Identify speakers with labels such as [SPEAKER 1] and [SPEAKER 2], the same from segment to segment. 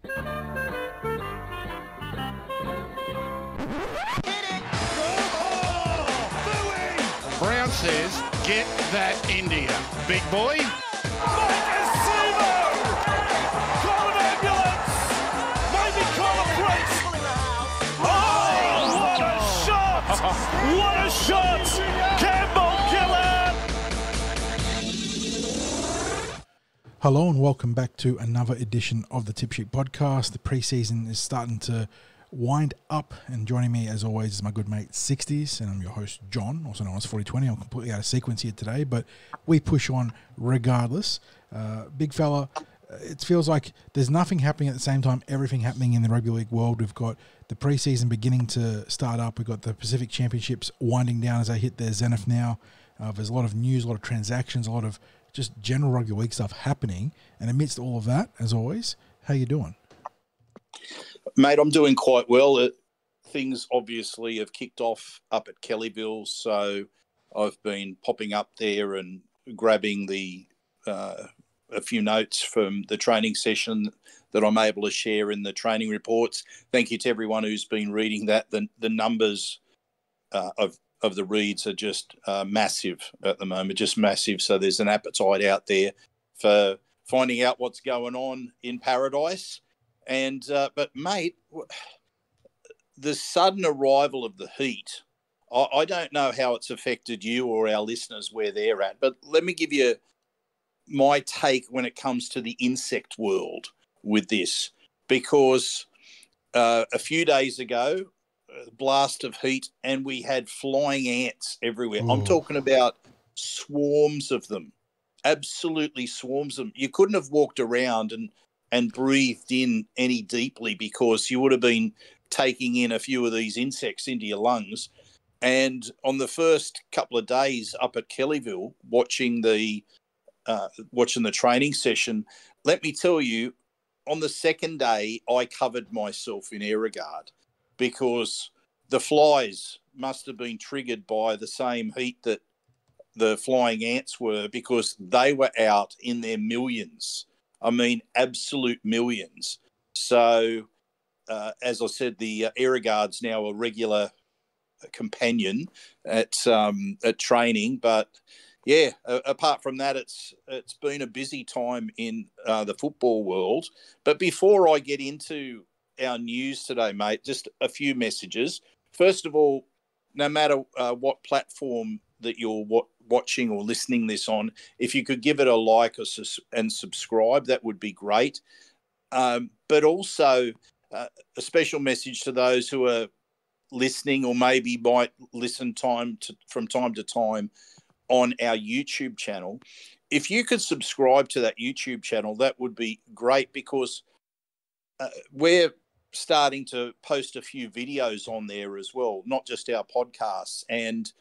[SPEAKER 1] Brown says, get that India. Big boy.
[SPEAKER 2] Call an ambulance! Maybe call a police! Oh, what a shot! What a shot! Campbell killer!
[SPEAKER 3] Hello and welcome back to another edition of the Tip Sheet Podcast. The preseason is starting to wind up, and joining me as always is my good mate Sixties, and I'm your host John, also known as 4020. I'm completely out of sequence here today, but we push on regardless. Big fella, it feels like there's nothing happening at the same time, everything happening in the rugby league world. We've got the preseason beginning to start up. We've got the Pacific Championships winding down as they hit their zenith now. There's a lot of news, a lot of transactions, a lot of just general rugby league stuff happening, and amidst all of that, as always, how you doing?
[SPEAKER 4] Mate, I'm doing quite well. Things obviously have kicked off up at Kellyville, so I've been popping up there and grabbing a few notes from the training session that I'm able to share in the training reports. Thank you to everyone who's been reading that. The numbers of the reads are just massive at the moment, just massive. So there's an appetite out there for finding out what's going on in Paradise. And but mate, the sudden arrival of the heat, I don't know how it's affected you or our listeners where they're at, but let me give you my take when it comes to the insect world with this, because a few days ago, a blast of heat, and we had flying ants everywhere. Ooh. I'm talking about swarms of them, absolutely swarms of them. You couldn't have walked around and breathed in any deeply, because you would have been taking in a few of these insects into your lungs. And on the first couple of days up at Kellyville, watching the training session, let me tell you, on the second day, I covered myself in Air-Guard, because the flies must have been triggered by the same heat that the flying ants were, because they were out in their millions. I mean, absolute millions. So, as I said, the Air-Guard's now a regular companion at training. But yeah, apart from that, it's been a busy time in the football world. But before I get into our news today, mate, just a few messages. First of all, no matter what platform that you're watching or listening this on, if you could give it a like and subscribe, that would be great. But also a special message to those who are listening or maybe might listen from time to time on our YouTube channel. If you could subscribe to that YouTube channel, that would be great, because we're starting to post a few videos on there as well, not just our podcasts. And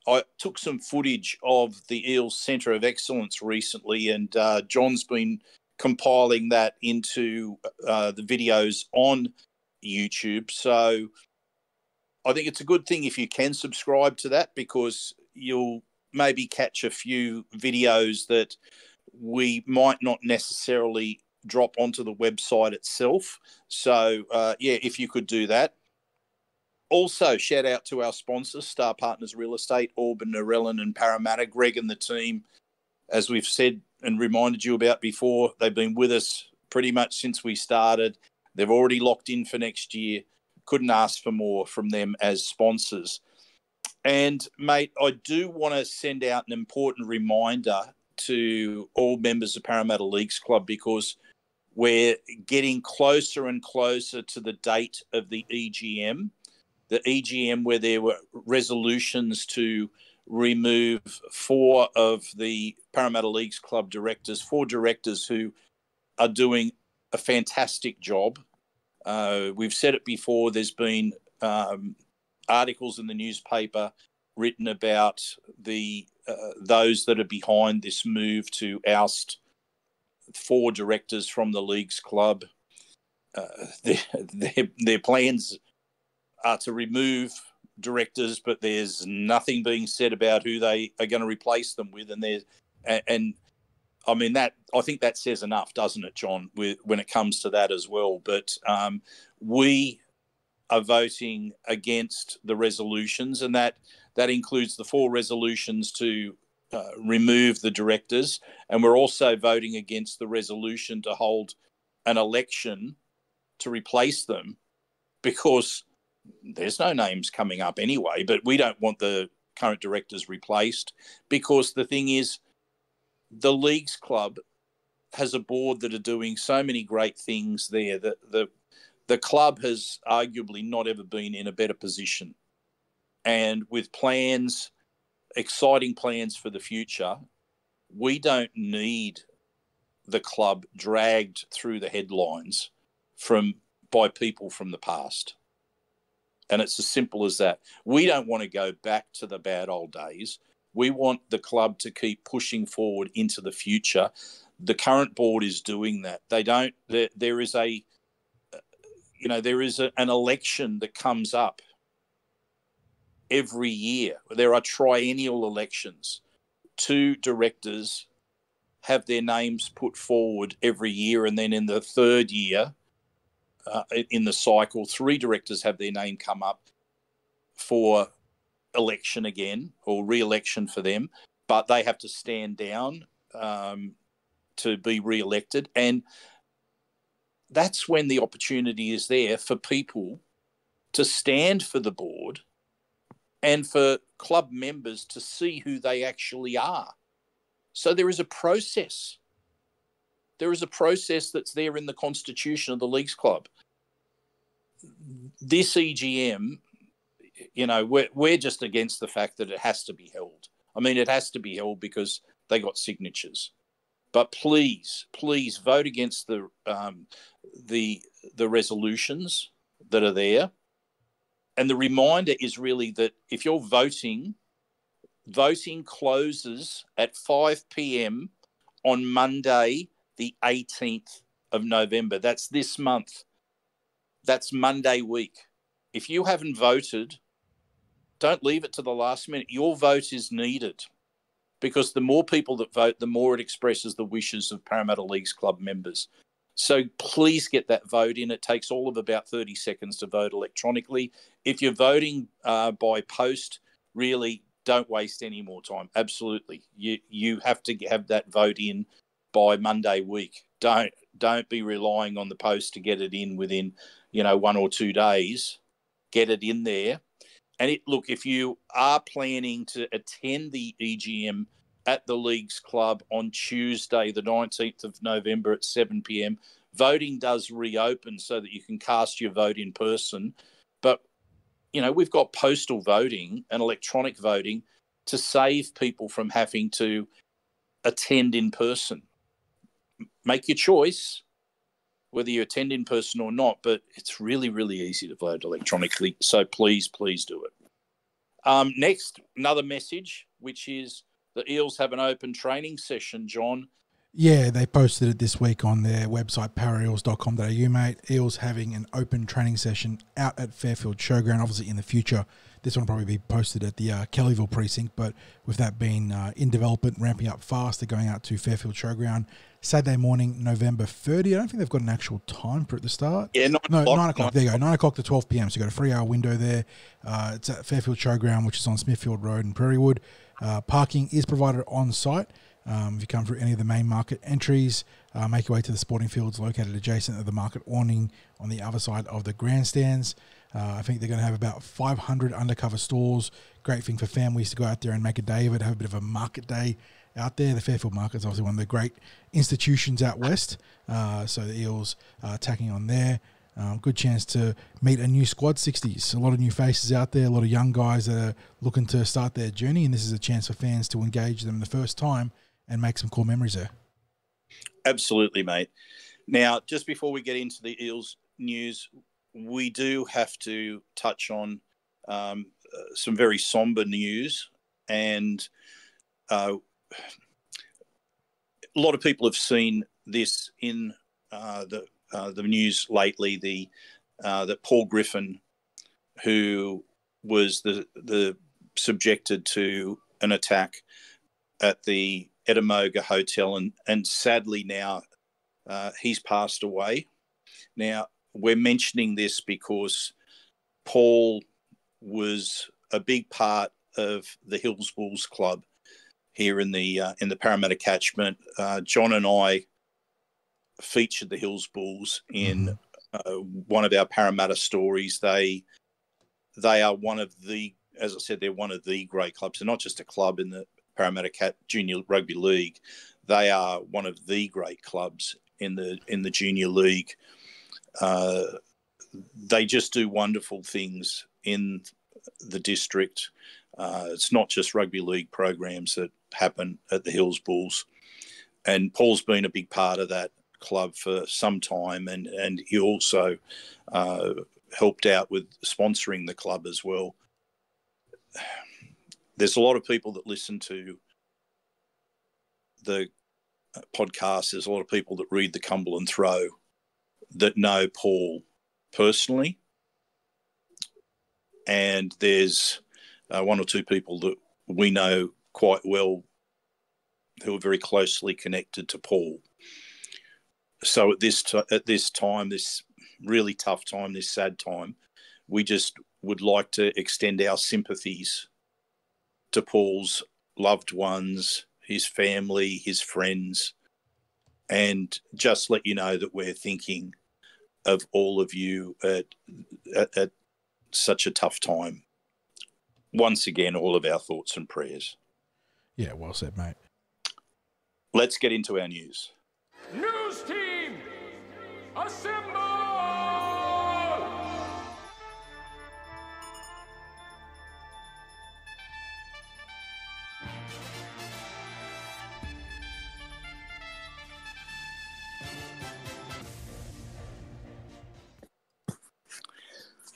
[SPEAKER 4] I took some footage of the Eels Centre of Excellence recently, and John's been compiling that into the videos on YouTube. So I think it's a good thing if you can subscribe to that, because you'll maybe catch a few videos that we might not necessarily drop onto the website itself. So, if you could do that. Also, shout out to our sponsors, Star Partners Real Estate, Auburn, Narellan and Parramatta. Greg and the team, as we've said and reminded you about before, they've been with us pretty much since we started. They've already locked in for next year. Couldn't ask for more from them as sponsors. And, mate, I do want to send out an important reminder to all members of Parramatta Leagues Club, because we're getting closer and closer to the date of the EGM. The EGM where there were resolutions to remove 4 of the Parramatta Leagues Club directors, 4 directors who are doing a fantastic job. We've said it before, there's been articles in the newspaper written about those that are behind this move to oust 4 directors from the Leagues Club. Their plans are to remove directors, but there's nothing being said about who they are going to replace them with. And I mean, I think that says enough, doesn't it, John, when it comes to that as well. But we are voting against the resolutions, and that includes the 4 resolutions to remove the directors, and we're also voting against the resolution to hold an election to replace them, because there's no names coming up anyway, but we don't want the current directors replaced, because the thing is, the Leagues Club has a board that are doing so many great things there that the club has arguably not ever been in a better position. And with plans, exciting plans for the future, we don't need the club dragged through the headlines by people from the past. And it's as simple as that. We don't want to go back to the bad old days. We want the club to keep pushing forward into the future. The current board is doing that. There is an election that comes up every year. There are triennial elections. 2 directors have their names put forward every year, and then in the 3rd year, in the cycle, 3 directors have their name come up for election again, or re-election for them, but they have to stand down to be re-elected. And that's when the opportunity is there for people to stand for the board and for club members to see who they actually are. So there is a process. There is a process that's there in the constitution of the Leagues Club. This EGM, we're just against the fact that it has to be held. I mean, it has to be held because they got signatures. But please vote against the resolutions that are there. And the reminder is really that if you're voting closes at 5 p.m. on Monday, the 18th of November. That's this month. That's Monday week. If you haven't voted, don't leave it to the last minute. Your vote is needed, because the more people that vote, the more it expresses the wishes of Parramatta Leagues Club members. So please get that vote in. It takes all of about 30 seconds to vote electronically. If you're voting by post, really don't waste any more time. Absolutely. You have to have that vote in by Monday week. Don't be relying on the post to get it in within, 1 or 2 days. Get it in there. And look, if you are planning to attend the EGM at the Leagues Club on Tuesday, the 19th of November at 7 p.m, voting does reopen so that you can cast your vote in person. But, we've got postal voting and electronic voting to save people from having to attend in person. Make your choice, whether you attend in person or not, but it's really, really easy to vote electronically. So please do it. Next, another message, which is the Eels have an open training session, John.
[SPEAKER 3] Yeah, they posted it this week on their website, paraeels.com.au, mate. Eels having an open training session out at Fairfield Showground. Obviously, in the future, this one will probably be posted at the Kellyville precinct, but with that being in development, ramping up fast, they're going out to Fairfield Showground Saturday morning, November 30. I don't think they've got an actual time for it to start.
[SPEAKER 4] Yeah, 9
[SPEAKER 3] o'clock. There you go, 9 o'clock to 12 p.m. So you've got a 3-hour window there. It's at Fairfield Showground, which is on Smithfield Road in Prairie Wood. Parking is provided on site. If you come through any of the main market entries, make your way to the sporting fields located adjacent to the market awning on the other side of the grandstands. I think they're going to have about 500 undercover stalls. Great thing for families to go out there and make a day of it, have a bit of a market day out there. The Fairfield Market is obviously one of the great institutions out west. So the Eels are tacking on there. Good chance to meet a new squad, 60s. A lot of new faces out there, a lot of young guys that are looking to start their journey, and this is a chance for fans to engage them the first time and make some cool memories there.
[SPEAKER 4] Absolutely, mate. Now, just before we get into the Eels news, we do have to touch on some very sombre news. And a lot of people have seen this in the news lately, that Paul Griffin, who was the subjected to an attack at the Edamoga Hotel, and sadly now he's passed away. Now, we're mentioning this because Paul was a big part of the Hills Bulls Club here in the Parramatta catchment. John and I featured the Hills Bulls in one of our Parramatta stories. They are one of the, as I said, they're one of the great clubs. They're not just a club in the Parramatta Cat Junior Rugby League. They are one of the great clubs in the Junior League. They just do wonderful things in the district. It's not just rugby league programs that happen at the Hills Bulls. And Paul's been a big part of that club for some time, and he also helped out with sponsoring the club as well. There's a lot of people that listen to the podcast. There's a lot of people that read the Cumberland Throw that know Paul personally. And there's one or two people that we know quite well who are very closely connected to Paul. So at this time, this really tough time, this sad time, we just would like to extend our sympathies to Paul's loved ones, his family, his friends, and just let you know that we're thinking of all of you at such a tough time. Once again, all of our thoughts and prayers.
[SPEAKER 3] Yeah, well said, mate.
[SPEAKER 4] Let's get into our news.
[SPEAKER 2] News team, assemble!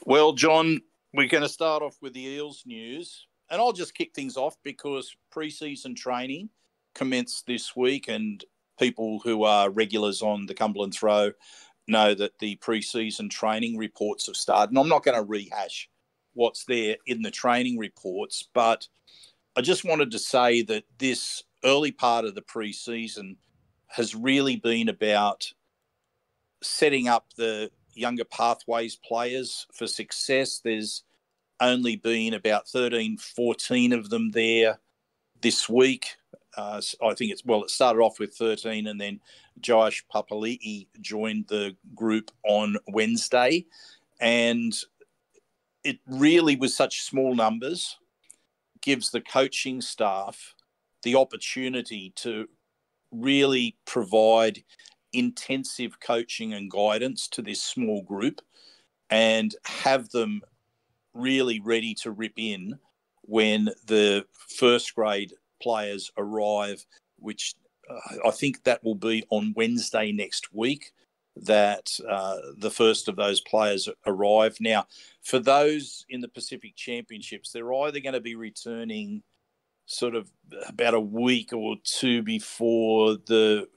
[SPEAKER 4] Well, John, we're going to start off with the Eels news, and I'll just kick things off because pre-season training commenced this week, and people who are regulars on the Cumberland Throw know that the pre-season training reports have started. And I'm not going to rehash what's there in the training reports, but I just wanted to say that this early part of the pre-season has really been about setting up the younger pathways players for success. There's only been about 13, 14 of them there this week. I think it started off with 13, and then Josh Papali'i joined the group on Wednesday. And it really, with such small numbers, gives the coaching staff the opportunity to really provide intensive coaching and guidance to this small group and have them really ready to rip in when the first grade players arrive, which I think that will be on Wednesday next week, that the first of those players arrive. Now, for those in the Pacific Championships, they're either going to be returning sort of about a week or two before the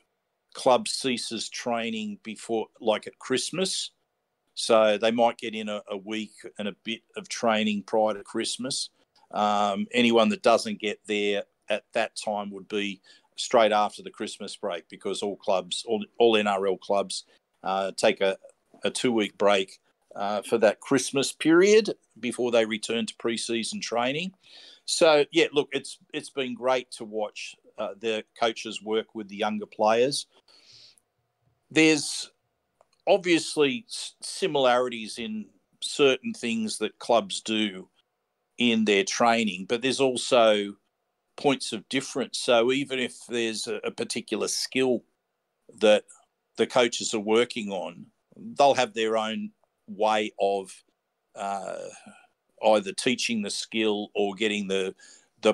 [SPEAKER 4] club ceases training, before, like at Christmas. So they might get in a week and a bit of training prior to Christmas. Anyone that doesn't get there at that time would be straight after the Christmas break, because all clubs, all NRL clubs, take a 2-week break for that Christmas period before they return to pre-season training. So, yeah, look, it's been great to watch the coaches work with the younger players. There's obviously similarities in certain things that clubs do in their training, but there's also points of difference. So even if there's a particular skill that the coaches are working on, they'll have their own way of either teaching the skill or getting the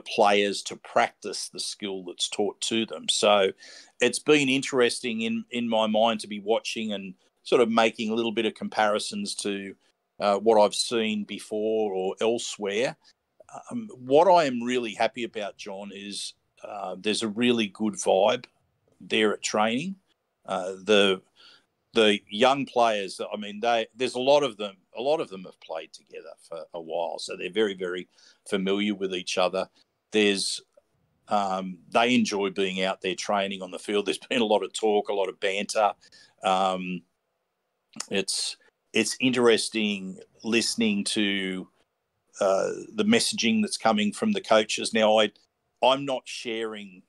[SPEAKER 4] players to practice the skill that's taught to them. So it's been interesting in my mind to be watching and sort of making a little bit of comparisons to what I've seen before or elsewhere. What I am really happy about, John, is there's a really good vibe there at training. The young players, I mean, there's a lot of them have played together for a while, so they're very, very familiar with each other. There's They enjoy being out there training on the field. There's been a lot of talk, a lot of banter. It's interesting listening to the messaging that's coming from the coaches. Now, I'm not sharing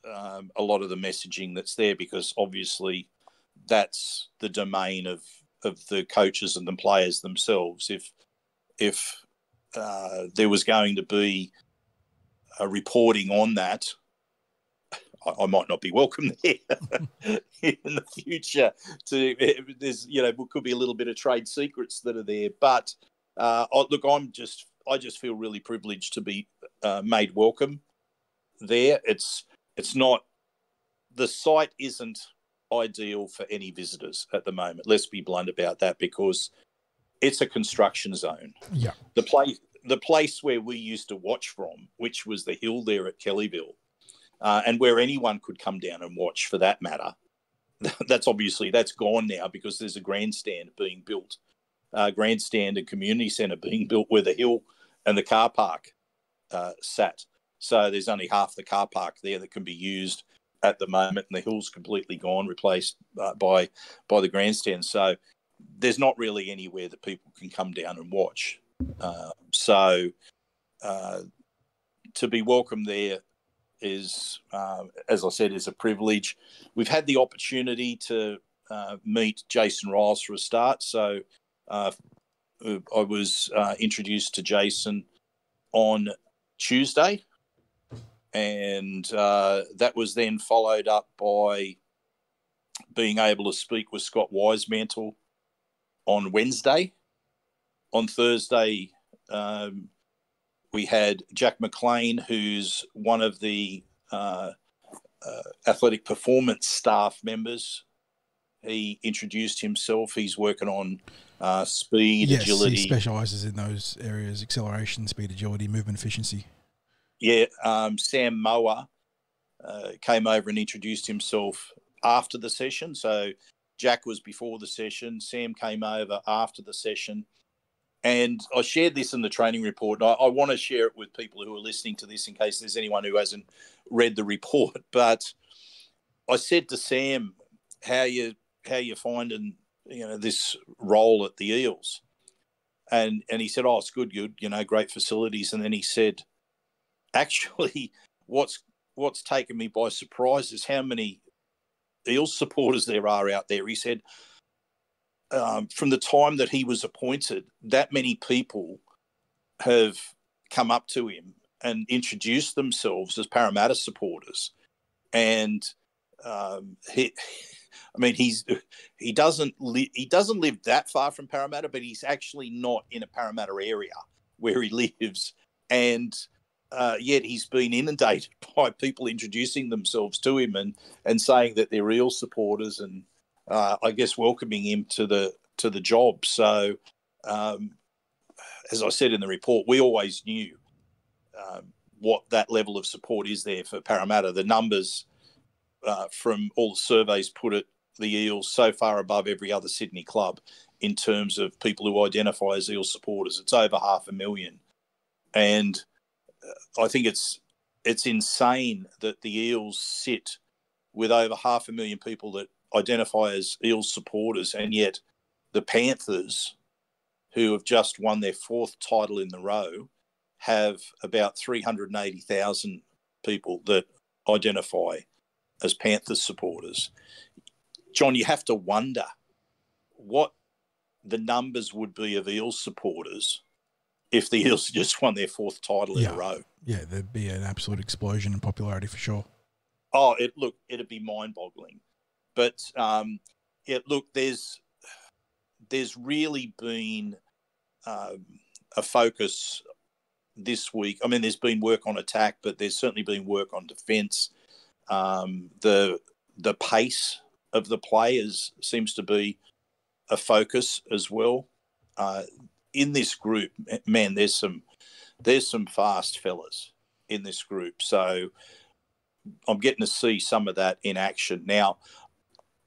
[SPEAKER 4] a lot of the messaging that's there because obviously that's the domain of the coaches and the players themselves. If there was going to be a reporting on that, I might not be welcome there in the future. There's, could be a little bit of trade secrets that are there. But look, I just feel really privileged to be made welcome there. It's not, the site isn't ideal for any visitors at the moment. Let's be blunt about that, because it's a construction zone.
[SPEAKER 3] Yeah,
[SPEAKER 4] the place where we used to watch from, which was the hill there at Kellyville, and where anyone could come down and watch for that matter, that's gone now because there's a grandstand being built, grandstand and community centre being built where the hill and the car park sat. So there's only half the car park there that can be used at the moment, and the hill's completely gone, replaced by the grandstand. So there's not really anywhere that people can come down and watch. So to be welcome there is, as I said, is a privilege. We've had the opportunity to meet Jason Riles for a start. So I was introduced to Jason on Tuesday, and that was then followed up by being able to speak with Scott Wisemantel on Wednesday. On Thursday, we had Jack McLean, who's one of the athletic performance staff members. He introduced himself. He's working on speed, agility.
[SPEAKER 3] He specialises in those areas: acceleration, speed, agility, movement efficiency.
[SPEAKER 4] Yeah, Sam Moa came over and introduced himself after the session. So Jack was before the session. Sam came over after the session. And I shared this in the training report. And I want to share it with people who are listening to this in case there's anyone who hasn't read the report. But I said to Sam, how you finding this role at the Eels? And he said, oh, it's good, great facilities. And then he said, actually, what's taken me by surprise is how many Eels supporters there are out there. He said, from the time that he was appointed, that many people have come up to him and introduced themselves as Parramatta supporters. And he doesn't live that far from Parramatta, but he's actually not in a Parramatta area where he lives. And yet he's been inundated by people introducing themselves to him and saying that they're real supporters, and I guess welcoming him to the job. So, as I said in the report, we always knew what that level of support is there for Parramatta. The numbers from all the surveys put it, the Eels so far above every other Sydney club in terms of people who identify as Eels supporters. It's over 500,000, and I think it's insane that the Eels sit with over 500,000 people that identify as Eels supporters, and yet the Panthers, who have just won their 4th title in the row, have about 380,000 people that identify as Panthers supporters. John, you have to wonder what the numbers would be of Eels supporters if the Eels just won their 4th title in a row.
[SPEAKER 3] Yeah, there'd be an absolute explosion in popularity for sure.
[SPEAKER 4] Oh, it'd be mind-boggling. But there's really been a focus this week. I mean, there's been work on attack, but there's certainly been work on defence. The pace of the players seems to be a focus as well. In this group, man, there's some fast fellas in this group. So I'm getting to see some of that in action. Now,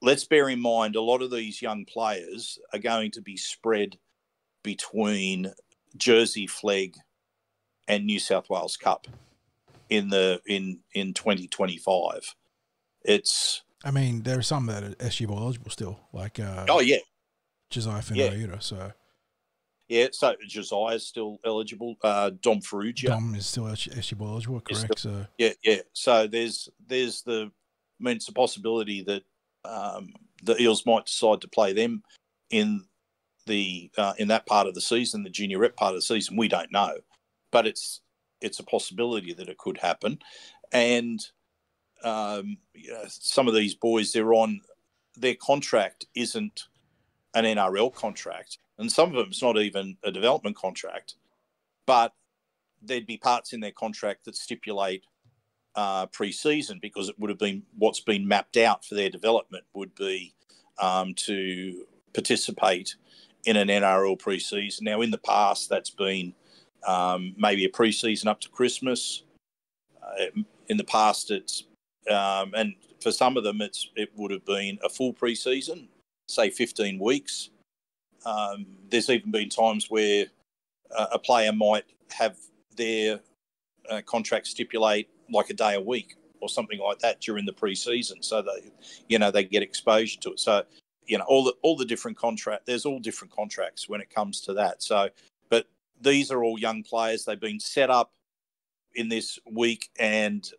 [SPEAKER 4] let's bear in mind a lot of these young players are going to be spread between Jersey Flegg and New South Wales Cup. in 2025. It's.
[SPEAKER 3] I mean, there are some that are SG Ball eligible still, like
[SPEAKER 4] Oh yeah,
[SPEAKER 3] Josiah
[SPEAKER 4] yeah.
[SPEAKER 3] Fenriuta. So
[SPEAKER 4] yeah. So Josiah's still eligible. Dom Ferrugia.
[SPEAKER 3] Dom is still SG Ball eligible, correct?
[SPEAKER 4] So yeah. So there's the. I mean, it's a possibility that the Eels might decide to play them in the in that part of the season, the junior rep part of the season. We don't know, but it's a possibility that it could happen. And some of these boys, their contract isn't an NRL contract, and some of them it's not even a development contract, but there'd be parts in their contract that stipulate pre-season, because it would have been what's been mapped out for their development would be to participate in an NRL pre-season. Now, in the past, that's been maybe a pre-season up to Christmas. In the past, it's and for some of them, it would have been a full pre-season, say 15 weeks. There's even been times where a player might have their contract stipulate like a day a week or something like that during the pre-season, so they get exposure to it. So all the different there's all different contracts when it comes to that. So, but these are all young players. They've been set up in this week and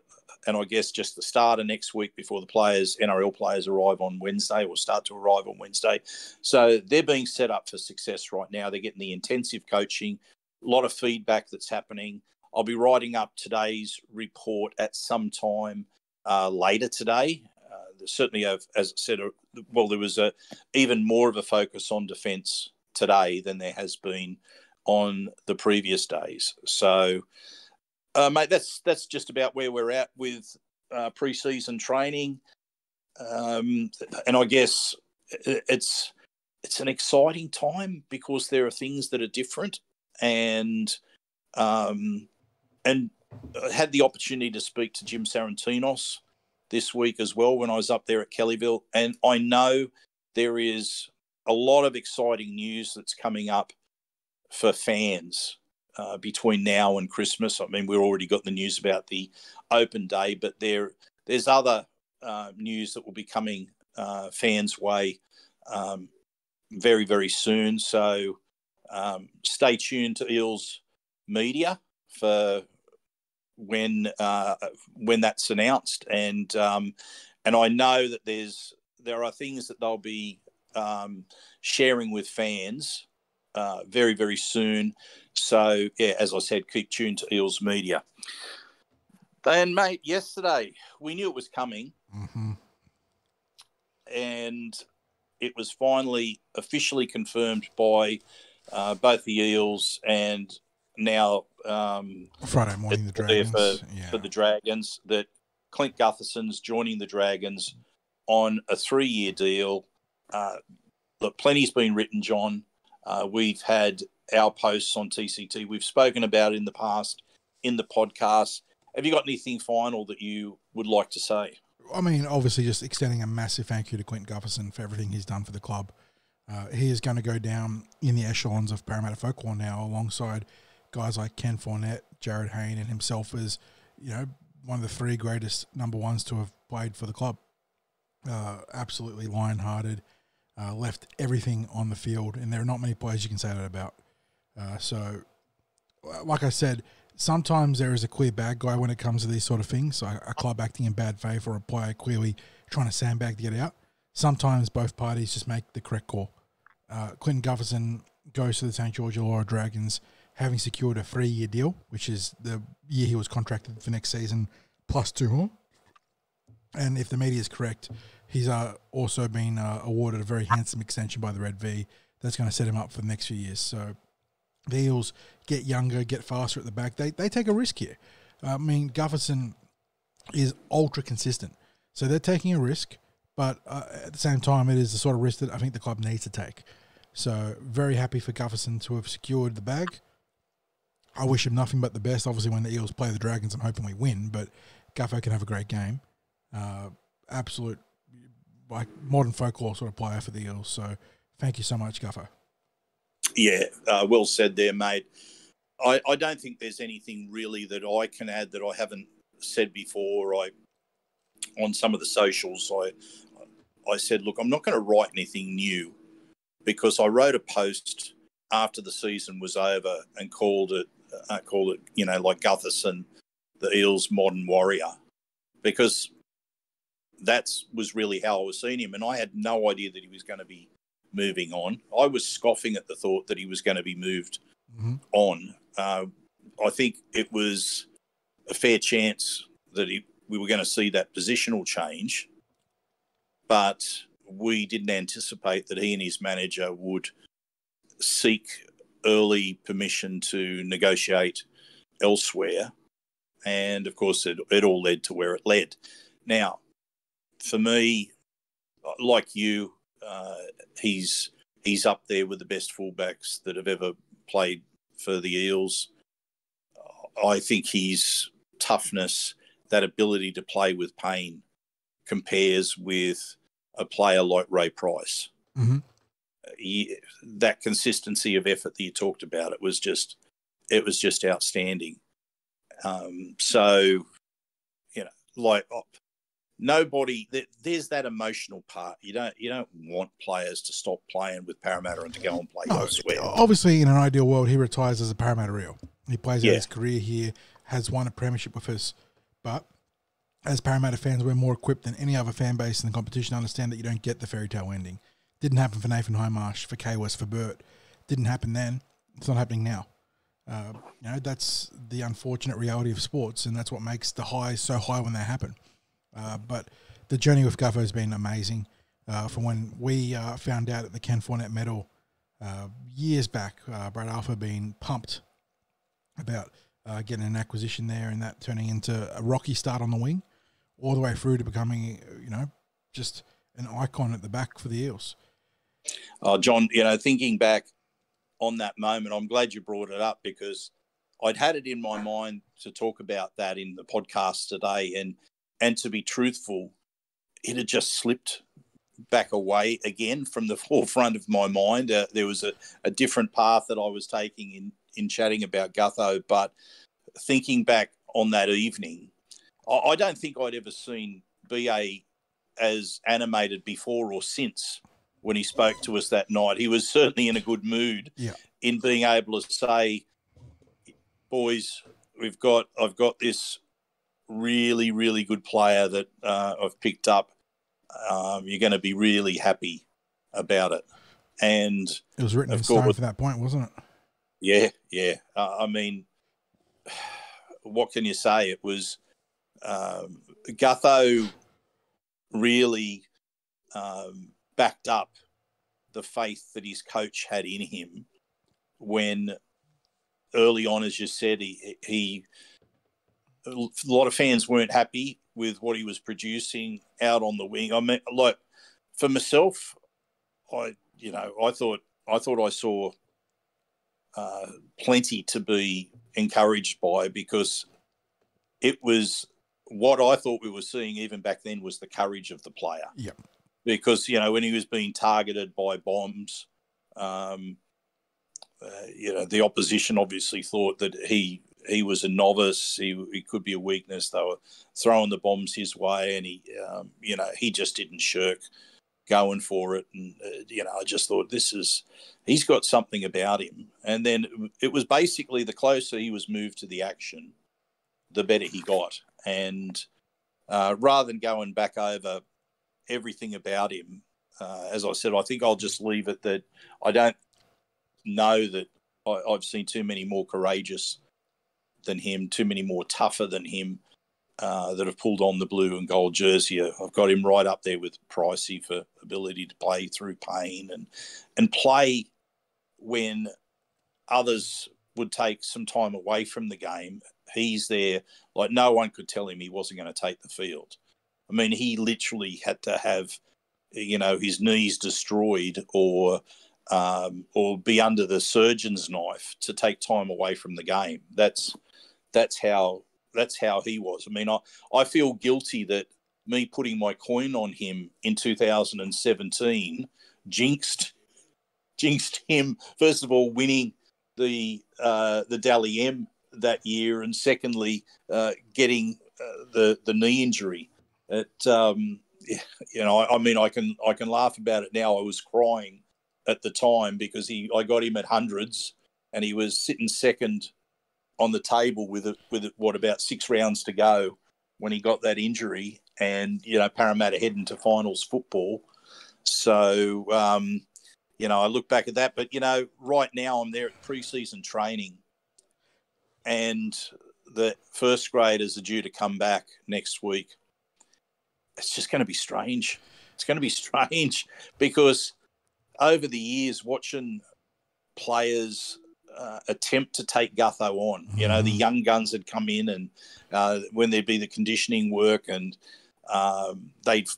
[SPEAKER 4] I guess just the start of next week before the NRL players arrive on Wednesday or start to arrive on Wednesday. So they're being set up for success right now. They're getting the intensive coaching, a lot of feedback that's happening. I'll be writing up today's report at some time later today. Certainly, as I said, there was even more of a focus on defence today than there has been on the previous days. So, mate, that's just about where we're at with pre-season training, and I guess it's an exciting time because there are things that are different, and I had the opportunity to speak to Jim Sarantinos this week as well when I was up there at Kellyville, and I know there is a lot of exciting news that's coming up for fans between now and Christmas. I mean, we've already got the news about the open day, but there's other news that will be coming fans' way very, very soon. So stay tuned to Eels Media for when that's announced, and I know that there are things that they'll be sharing with fans very, very soon. So yeah, as I said, keep tuned to Eels Media. And mate, yesterday we knew it was coming, and it was finally officially confirmed by both the Eels and now
[SPEAKER 3] Friday morning the Dragons
[SPEAKER 4] for the Dragons, that Clint Gutherson's joining the Dragons on a 3-year deal. Look, plenty's been written, John. We've had our posts on TCT. We've spoken about it in the past in the podcast. Have you got anything final that you would like to say?
[SPEAKER 3] I mean, obviously just extending a massive thank you to Clint Gutherson for everything he's done for the club. He is going to go down in the echelons of Parramatta folklore now, alongside guys like Ken Fournette, Jared Hayne, and himself as, one of the 3 greatest number ones to have played for the club. Absolutely lion-hearted, left everything on the field, and there are not many players you can say that about. So, like I said, sometimes there is a clear bad guy when it comes to these sort of things, so a club acting in bad faith or a player clearly trying to sandbag to get out. Sometimes both parties just make the correct call. Clinton Gutherson goes to the St. George Illawarra Dragons, having secured a 3-year deal, which is the year he was contracted for next season, plus 2 more. And if the media is correct, he's also been awarded a very handsome extension by the Red V that's going to set him up for the next few years. So the Eels get younger, get faster at the back. They take a risk here. I mean, Gutherson is ultra consistent. So they're taking a risk, but at the same time, it is the sort of risk that I think the club needs to take. So very happy for Gutherson to have secured the bag. I wish him nothing but the best. Obviously, when the Eels play the Dragons, I'm hoping we win, but Gutho can have a great game. Absolute, like, modern folklore sort of player for the Eels. So thank you so much, Gutho.
[SPEAKER 4] Yeah, well said there, mate. I don't think there's anything really that I can add that I haven't said before, on some of the socials, I said, look, I'm not going to write anything new, because I wrote a post after the season was over and called it, like Gutherson, the Eels' modern warrior, because that was really how I was seeing him. And I had no idea that he was going to be moving on. I was scoffing at the thought that he was going to be moved on. I think it was a fair chance that we were going to see that positional change, but we didn't anticipate that he and his manager would seek early permission to negotiate elsewhere. And, of course, it all led to where it led. Now, for me, like you, he's up there with the best fullbacks that have ever played for the Eels. I think his toughness, that ability to play with pain, compares with a player like Ray Price.
[SPEAKER 3] Mm-hmm.
[SPEAKER 4] That consistency of effort that you talked about, it was just outstanding. So, nobody. There's that emotional part. You don't want players to stop playing with Parramatta and to go and play elsewhere.
[SPEAKER 3] Obviously, in an ideal world, he retires as a Parramatta Eel. He plays out his career here, has won a premiership with us. But as Parramatta fans, we're more equipped than any other fan base in the competition to understand that you don't get the fairy tale ending. Didn't happen for Nathan Highmarsh, for Kay West, for Burt. Didn't happen then. It's not happening now. That's the unfortunate reality of sports, and that's what makes the highs so high when they happen. But the journey with Gutho has been amazing. From when we found out at the Ken Fournette medal years back, Brad Alpha being pumped about getting an acquisition there and that turning into a rocky start on the wing, all the way through to becoming, just an icon at the back for the Eels.
[SPEAKER 4] Oh, John, thinking back on that moment, I'm glad you brought it up, because I'd had it in my mind to talk about that in the podcast today. And to be truthful, it had just slipped back away again from the forefront of my mind. There was a different path that I was taking in chatting about Gutho. But thinking back on that evening, I don't think I'd ever seen BA as animated before or since when he spoke to us that night. He was certainly in a good mood in being able to say, boys, I've got this really, really good player that I've picked up. You're going to be really happy about it. And
[SPEAKER 3] it was written in stone for that point, wasn't
[SPEAKER 4] it? Yeah. What can you say? It was Gutho really backed up the faith that his coach had in him when early on, as you said, a lot of fans weren't happy with what he was producing out on the wing. I mean, like, for myself, I thought I saw plenty to be encouraged by, because it was what I thought we were seeing even back then was the courage of the player.
[SPEAKER 3] Yeah.
[SPEAKER 4] Because, when he was being targeted by bombs, the opposition obviously thought that he was a novice. He could be a weakness. They were throwing the bombs his way, and he just didn't shirk going for it. And, I just thought he's got something about him. And then it was basically the closer he was moved to the action, the better he got. And rather than going back over everything about him, as I said, I think I'll just leave it that I don't know that I've seen too many more courageous than him, too many more tougher than him that have pulled on the blue and gold jersey. I've got him right up there with Pricey for ability to play through pain and play when others would take some time away from the game. He's there. Like, no one could tell him he wasn't going to take the field. I mean, he literally had to have, his knees destroyed or be under the surgeon's knife to take time away from the game. That's how he was. I mean, I feel guilty that me putting my coin on him in 2017 jinxed him, first of all, winning the Dally M that year, and secondly, getting the knee injury. It I mean, I can laugh about it now. I was crying at the time because I got him at hundreds, and he was sitting second on the table with about 6 rounds to go when he got that injury, and Parramatta heading to finals football. So I look back at that, but right now I'm there at pre-season training, and the first graders are due to come back next week. It's just going to be strange. It's going to be strange because over the years, watching players attempt to take Gutho on, the young guns had come in, and when there'd be the conditioning work, and they'd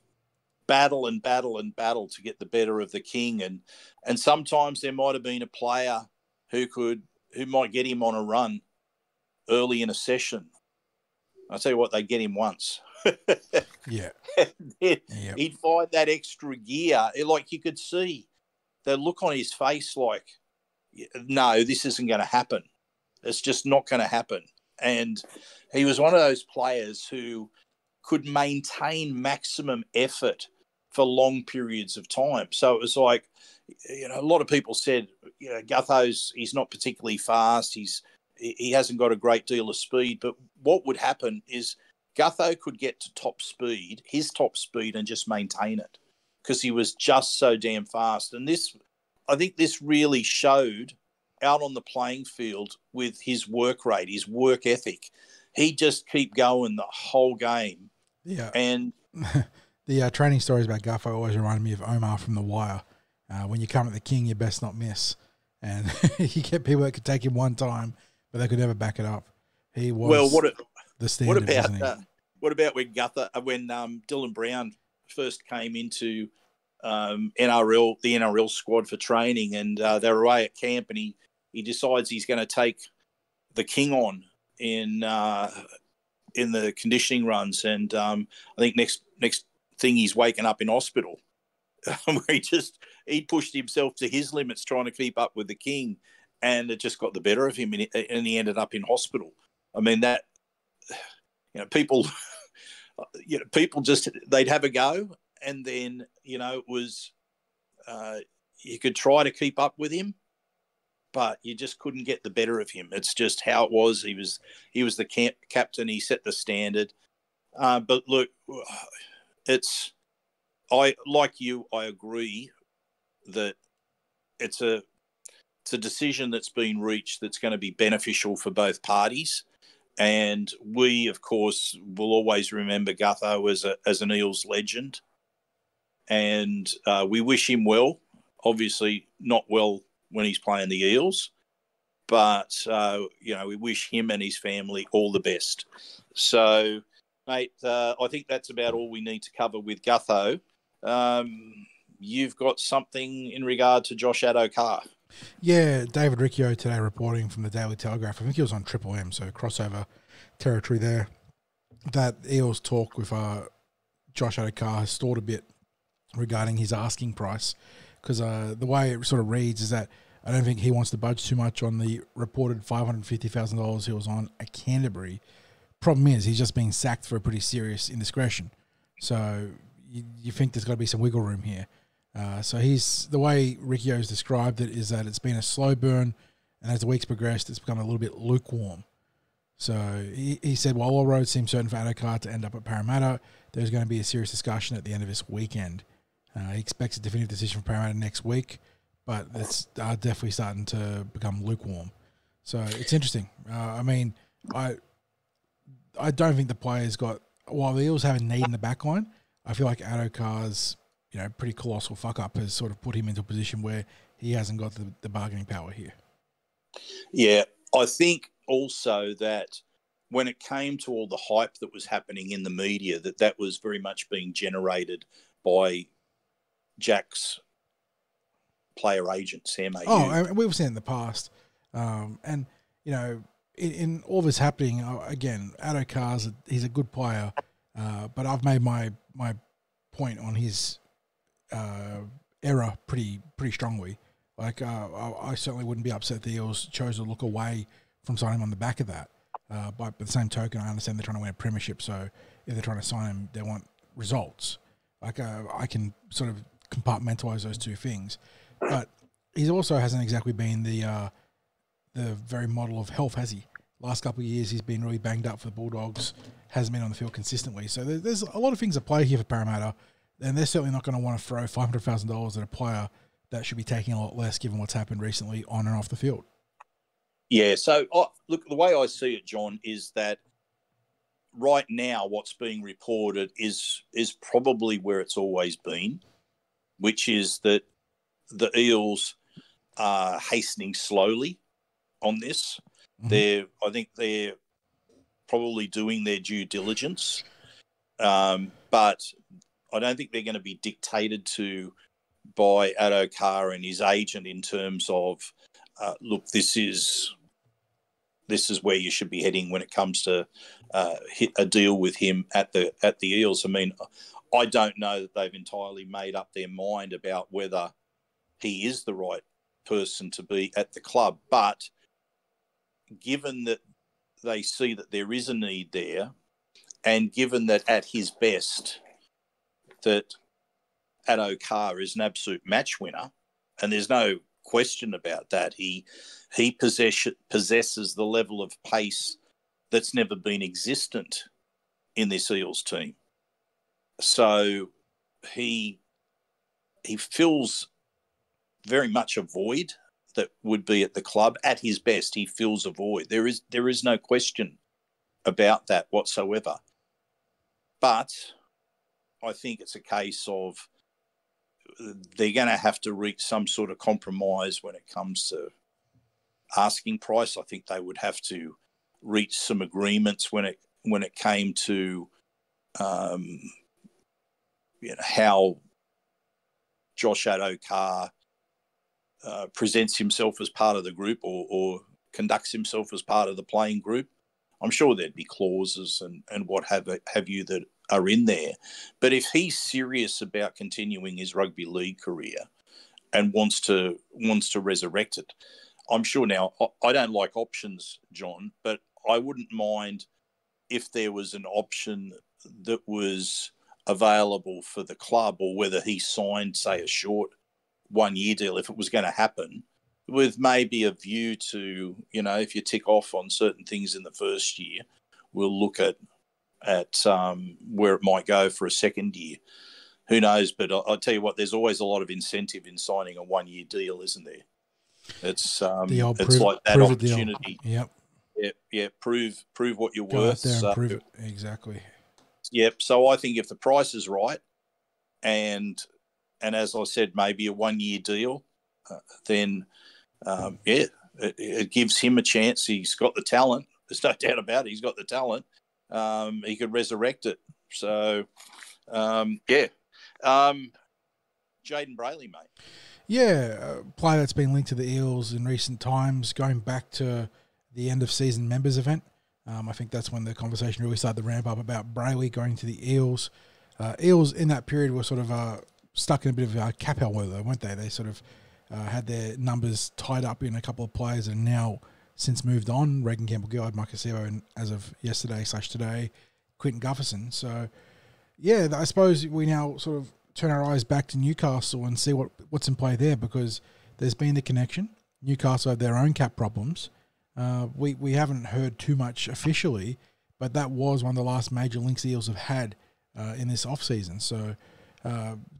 [SPEAKER 4] battle to get the better of the king, and sometimes there might have been a player who might get him on a run early in a session. I'll tell you what, they get him once.
[SPEAKER 3] Yeah.
[SPEAKER 4] He'd find that extra gear. Like, you could see the look on his face like, no, this isn't going to happen. It's just not going to happen. And he was one of those players who could maintain maximum effort for long periods of time. So it was like, a lot of people said, Gutho's, he's not particularly fast. He hasn't got a great deal of speed. But what would happen is Gutho could get to his top speed, and just maintain it because he was just so damn fast. And I think this really showed out on the playing field with his work rate, his work ethic. He'd just keep going the whole game.
[SPEAKER 3] Yeah.
[SPEAKER 4] And
[SPEAKER 3] the training stories about Gutho always reminded me of Omar from The Wire. When you come at the king, you best not miss. And you get people that could take him one time, but they could never back it up. He was the standard.
[SPEAKER 4] What about when Dylan Brown first came into the NRL squad for training, and they were away at camp, and he decides he's going to take the king on in the conditioning runs, and I think next thing he's waking up in hospital, where he pushed himself to his limits trying to keep up with the king, and it just got the better of him, and he ended up in hospital. I mean, that people just, they'd have a go, and then it was you could try to keep up with him, but you just couldn't get the better of him. It's just how it was. He was the captain. He set the standard. But look, I agree that it's a decision that's been reached that's going to be beneficial for both parties. And we, of course, will always remember Gutho as an Eels legend. And we wish him well. Obviously not well when he's playing the Eels. But, we wish him and his family all the best. So, mate, I think that's about all we need to cover with Gutho. You've got something in regard to Josh Addo-Carr.
[SPEAKER 3] Yeah, David Riccio today reporting from the Daily Telegraph. I think he was on Triple M, so crossover territory there. That Eels talk with Josh Addo-Carr has stalled a bit regarding his asking price, because the way it sort of reads is that I don't think he wants to budge too much on the reported $550,000 he was on at Canterbury. Problem is, he's just being sacked for a pretty serious indiscretion. So you think there's got to be some wiggle room here. So the way Riccio's described it is that it's been a slow burn, and as the weeks progressed, it's become a little bit lukewarm. So he said, while all roads seem certain for Addo-Carr to end up at Parramatta, there's going to be a serious discussion at the end of this weekend. He expects a definitive decision from Parramatta next week, but it's definitely starting to become lukewarm. So it's interesting. I mean, I don't think the players while the Eels have a need in the back line, I feel like Addo-Carr's pretty colossal fuck-up has sort of put him into a position where he hasn't got the bargaining power here.
[SPEAKER 4] Yeah, I think also that when it came to all the hype that was happening in the media, that was very much being generated by Jack's player agent, Sam Ayu.
[SPEAKER 3] Oh, we've seen it in the past. And, in all this happening, again, Addo-Carr, he's a good player, but I've made my point on his error pretty strongly. Like, I certainly wouldn't be upset the Eels chose to look away from signing him on the back of that. By the same token, I understand they're trying to win a premiership, so if they're trying to sign him, they want results. Like I can sort of compartmentalize those two things, but he also hasn't exactly been the very model of health, has he? Last couple of years, he's been really banged up for the Bulldogs, hasn't been on the field consistently. So there's a lot of things at play here for Parramatta, and they're certainly not going to want to throw $500,000 at a player that should be taking a lot less given what's happened recently on and off the field.
[SPEAKER 4] Yeah, so look, the way I see it, John, is that right now what's being reported is probably where it's always been, which is that the Eels are hastening slowly on this. I think they're probably doing their due diligence, but I don't think they're going to be dictated to by Addo-Carr and his agent in terms of, look, this is where you should be heading when it comes to hit a deal with him at the Eels. I mean, I don't know that they've entirely made up their mind about whether he is the right person to be at the club, but given that they see that there is a need there, and given that at his best that Addo-Carr is an absolute match winner, and there's no question about that. He possesses the level of pace that's never been existent in this Eels team. So he fills very much a void that would be at the club. At his best, he fills a void. There is no question about that whatsoever. But I think it's a case of they're going to have to reach some sort of compromise when it comes to asking price. I think they would have to reach some agreements when it came to how Josh Addo-Carr presents himself as part of the group or conducts himself as part of the playing group. I'm sure there'd be clauses and what have you that are in there. But if he's serious about continuing his rugby league career and wants to resurrect it, I'm sure now, I don't like options, John, but I wouldn't mind if there was an option that was available for the club, or whether he signed, say, a short 1 year deal if it was going to happen, with maybe a view to, if you tick off on certain things in the first year, we'll look at where it might go for a second year. Who knows? But I'll tell you what, there's always a lot of incentive in signing a 1 year deal, isn't there? It's like that opportunity.
[SPEAKER 3] Yep.
[SPEAKER 4] Yeah. Prove what you're
[SPEAKER 3] Go
[SPEAKER 4] worth.
[SPEAKER 3] out there and prove it. Exactly.
[SPEAKER 4] Yep. So I think if the price is right, and as I said, maybe a 1 year deal, then it gives him a chance. He's got the talent. There's no doubt about it. He's got the talent. He could resurrect it. So, Jayden Brailey, mate.
[SPEAKER 3] Yeah, a player that's been linked to the Eels in recent times, going back to the end of season members event. I think that's when the conversation really started to ramp up about Brailey going to the Eels. Eels in that period were sort of stuck in a bit of a cap hell, weren't they? They sort of had their numbers tied up in a couple of players and now since moved on. Reagan Campbell-Gillard, Mike Casero, and as of yesterday/today, Clint Gutherson. So, yeah, I suppose we now sort of turn our eyes back to Newcastle and see what's in play there, because there's been the connection. Newcastle have their own cap problems. We haven't heard too much officially, but that was one of the last major links the Eels have had in this off-season. So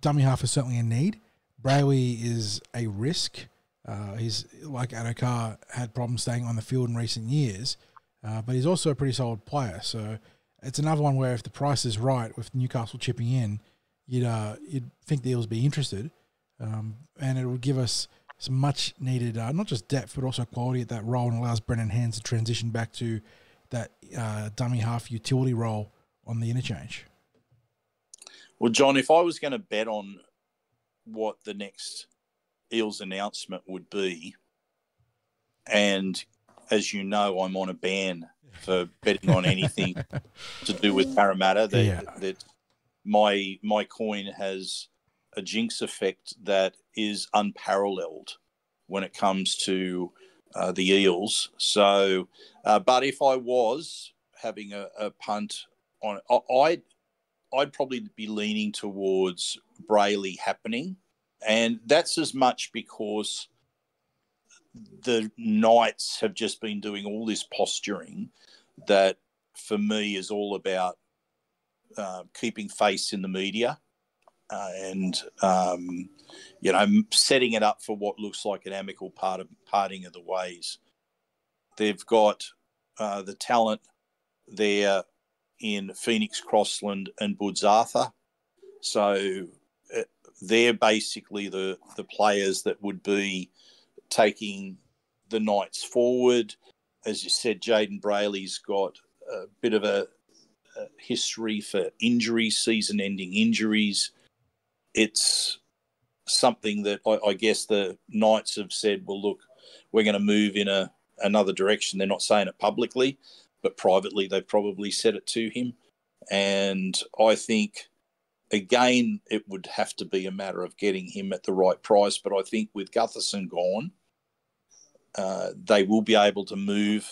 [SPEAKER 3] dummy half is certainly a need. Brailey is a risk. He's, like Addo-Carr, had problems staying on the field in recent years, but he's also a pretty solid player. So it's another one where if the price is right, with Newcastle chipping in, you'd think the Eels be interested, and it would give us some much needed, not just depth, but also quality at that role, and allows Brendan Hands to transition back to that dummy half utility role on the interchange.
[SPEAKER 4] Well, John, if I was going to bet on what the next Eels announcement would be, and as you know, I'm on a ban for betting on anything to do with Parramatta. That my coin has a jinx effect that is unparalleled when it comes to the Eels. So, but if I was having a punt on it, I'd probably be leaning towards Brailey happening. And that's as much because the Knights have just been doing all this posturing that for me is all about keeping face in the media and setting it up for what looks like an amicable parting of the ways. They've got the talent there in Phoenix Crossland and Woods Arthur. So they're basically the players that would be taking the Knights forward. As you said, Jayden Brailey's got a bit of a history for injuries, season-ending injuries. It's something that I guess the Knights have said, well, look, we're going to move in another direction. They're not saying it publicly, but privately they've probably said it to him. And I think, again, it would have to be a matter of getting him at the right price. But I think with Gutherson gone, they will be able to move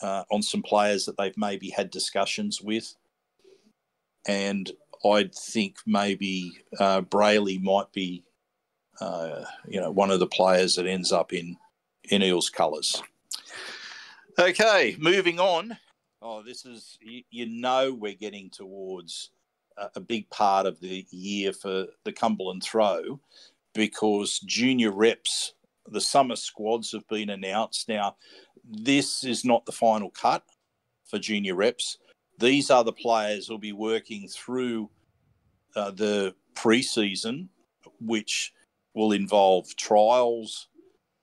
[SPEAKER 4] on some players that they've maybe had discussions with. And I'd think maybe Brailey might be, one of the players that ends up in Eels colours. Okay, moving on. Oh, this is, we're getting towards a big part of the year for the Cumberland Throw because junior reps, the summer squads have been announced. Now, this is not the final cut for junior reps. These are the players who will be working through the pre-season, which will involve trials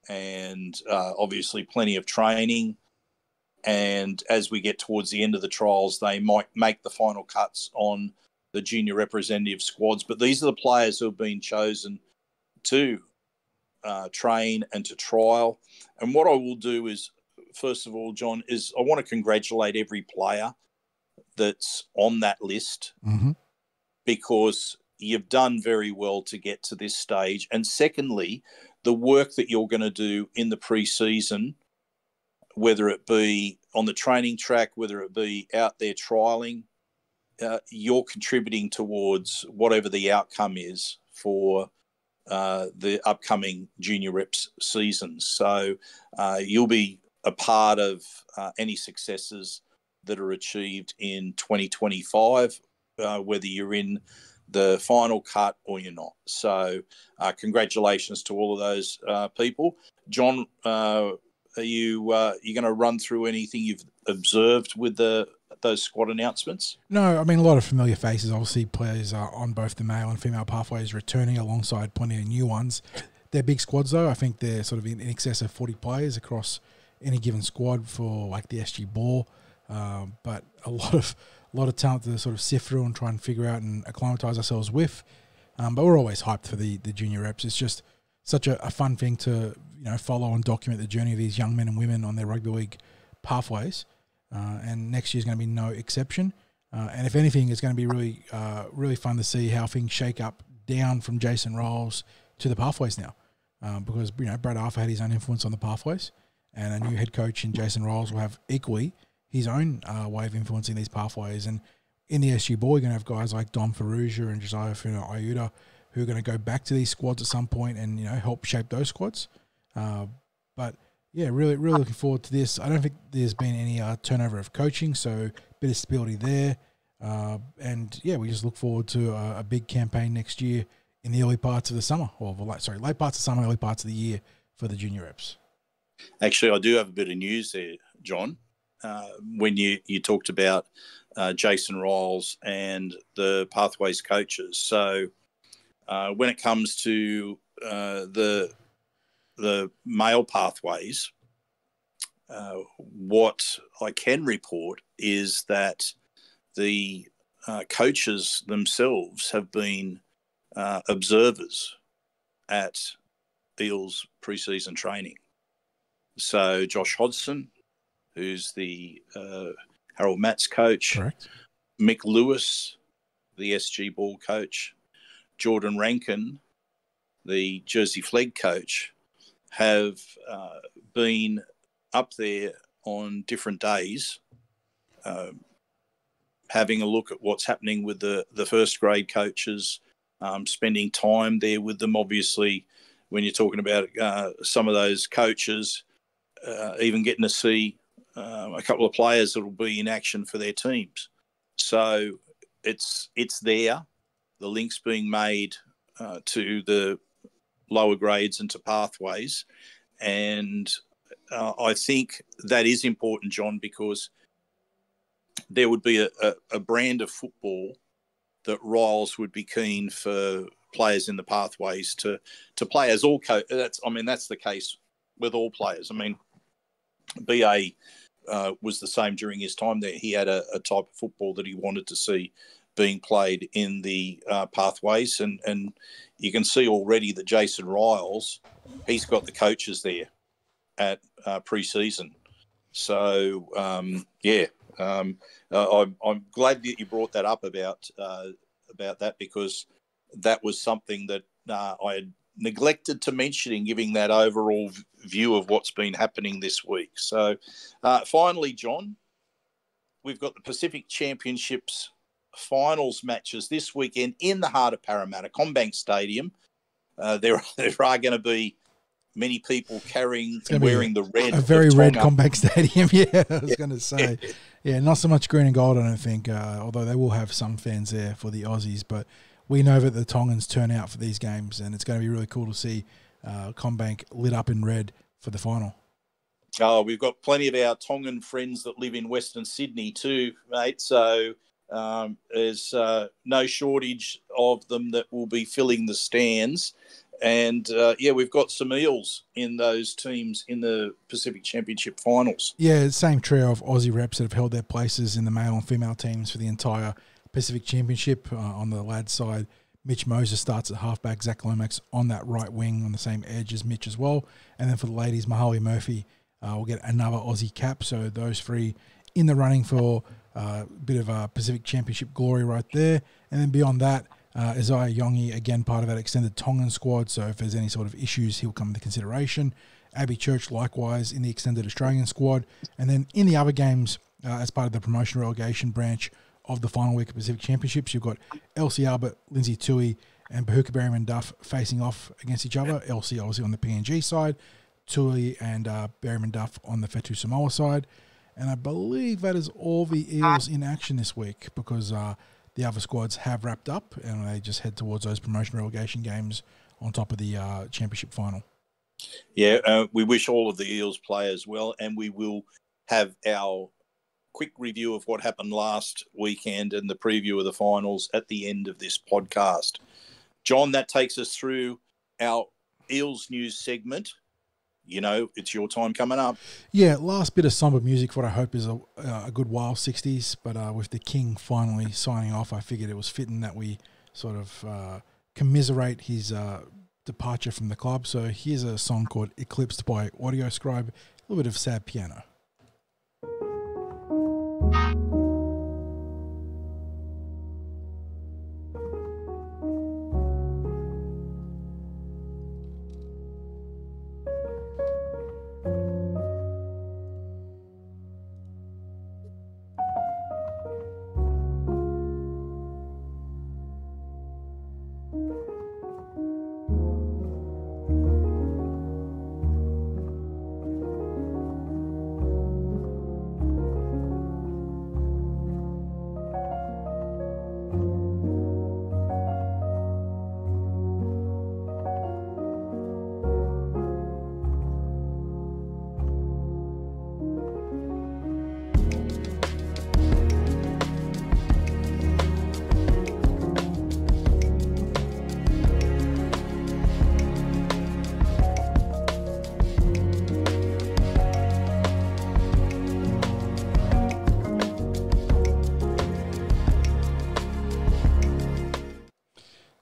[SPEAKER 4] and obviously plenty of training. And as we get towards the end of the trials, they might make the final cuts on the junior representative squads. But these are the players who have been chosen to train and to trial. And what I will do is, first of all, John, is I want to congratulate every player that's on that list because you've done very well to get to this stage. And secondly, the work that you're going to do in the pre-season, whether it be on the training track, whether it be out there trialling, you're contributing towards whatever the outcome is for the upcoming junior reps seasons. So you'll be a part of any successes that are achieved in 2025, whether you're in the final cut or you're not. So congratulations to all of those people. John, are you going to run through anything you've observed with those squad announcements?
[SPEAKER 3] No, I mean, a lot of familiar faces. Obviously, players are on both the male and female pathways returning alongside plenty of new ones. They're big squads, though. I think they're sort of in excess of 40 players across any given squad for like the SG ball. But a lot of talent to sort of sift through and try and figure out and acclimatise ourselves with. But we're always hyped for the junior reps. It's just such a fun thing to follow and document the journey of these young men and women on their rugby league pathways. And next year's going to be no exception. And if anything, it's going to be really fun to see how things shake up down from Jason Rolls to the pathways now. Because Brad Arthur had his own influence on the pathways, and a new head coach in Jason Rolls will have equally his own way of influencing these pathways. And in the SG ball, you're going to have guys like Dom Ferrugia and Josiah Funa-Iuta who are going to go back to these squads at some point and help shape those squads. But yeah, really looking forward to this. I don't think there's been any turnover of coaching, so bit of stability there. And yeah, we just look forward to a big campaign next year in the early parts of the summer, late parts of summer, early parts of the year for the junior reps.
[SPEAKER 4] Actually, I do have a bit of news there, John. When you talked about Jason Rolls and the Pathways coaches. So when it comes to the male pathways, what I can report is that the coaches themselves have been observers at Eels pre-season training. So Josh Hodgson, who's the Harold Matts coach,
[SPEAKER 3] correct.
[SPEAKER 4] Mick Lewis, the SG ball coach, Jordan Rankin, the Jersey Flegg coach, have been up there on different days, having a look at what's happening with the first grade coaches, spending time there with them. Obviously, when you're talking about some of those coaches, even getting to see a couple of players that will be in action for their teams. So it's there. The link's being made to the lower grades and to pathways. And I think that is important, John, because there would be a brand of football that Riles would be keen for players in the pathways to play as all that's the case with all players. I mean, BA was the same during his time there. He had a type of football that he wanted to see being played in the pathways, and you can see already that Jason Riles, he's got the coaches there at pre-season. So I'm glad that you brought that up about that, because that was something that I had neglected to mention in giving that overall view of what's been happening this week. So finally, John, we've got the Pacific Championships finals matches this weekend in the heart of Parramatta, Combank Stadium. There are going to be many people wearing the red.
[SPEAKER 3] A very red Combank Stadium, yeah, I was going to say. Yeah, not so much green and gold, I don't think, although they will have some fans there for the Aussies. But we know that the Tongans turn out for these games, and it's going to be really cool to see Combank lit up in red for the final.
[SPEAKER 4] Oh, we've got plenty of our Tongan friends that live in Western Sydney too, mate. So there's no shortage of them that will be filling the stands. And, we've got some Eels in those teams in the Pacific Championship finals.
[SPEAKER 3] Yeah, same trio of Aussie reps that have held their places in the male and female teams for the entire Pacific Championship. On the lads' side, Mitch Moses starts at halfback, Zach Lomax on that right wing on the same edge as Mitch as well. And then for the ladies, Mahali Murphy will get another Aussie cap. So those three in the running for a bit of a Pacific Championship glory right there. And then beyond that, Isaiah Yongi, again, part of that extended Tongan squad, so if there's any sort of issues, he'll come into consideration. Abby Church, likewise, in the extended Australian squad. And then in the other games, as part of the promotion relegation branch of the final week of Pacific Championships, you've got Elsie Albert, Lindsay Tui, and Bahuka Berryman Duff facing off against each other. Elsie, obviously, on the PNG side, Tui and Berryman Duff on the Fetu Samoa side. And I believe that is all the Eels in action this week, because the other squads have wrapped up and they just head towards those promotion relegation games on top of the championship final.
[SPEAKER 4] Yeah, we wish all of the Eels players well, and we will have our quick review of what happened last weekend and the preview of the finals at the end of this podcast. John, that takes us through our Eels news segment. You know, it's your time coming up.
[SPEAKER 3] Yeah, last bit of somber music for what I hope is a good while, 60s. But with the King finally signing off, I figured it was fitting that we sort of commiserate his departure from the club. So here's a song called Eclipsed by Audio Scribe, a little bit of sad piano.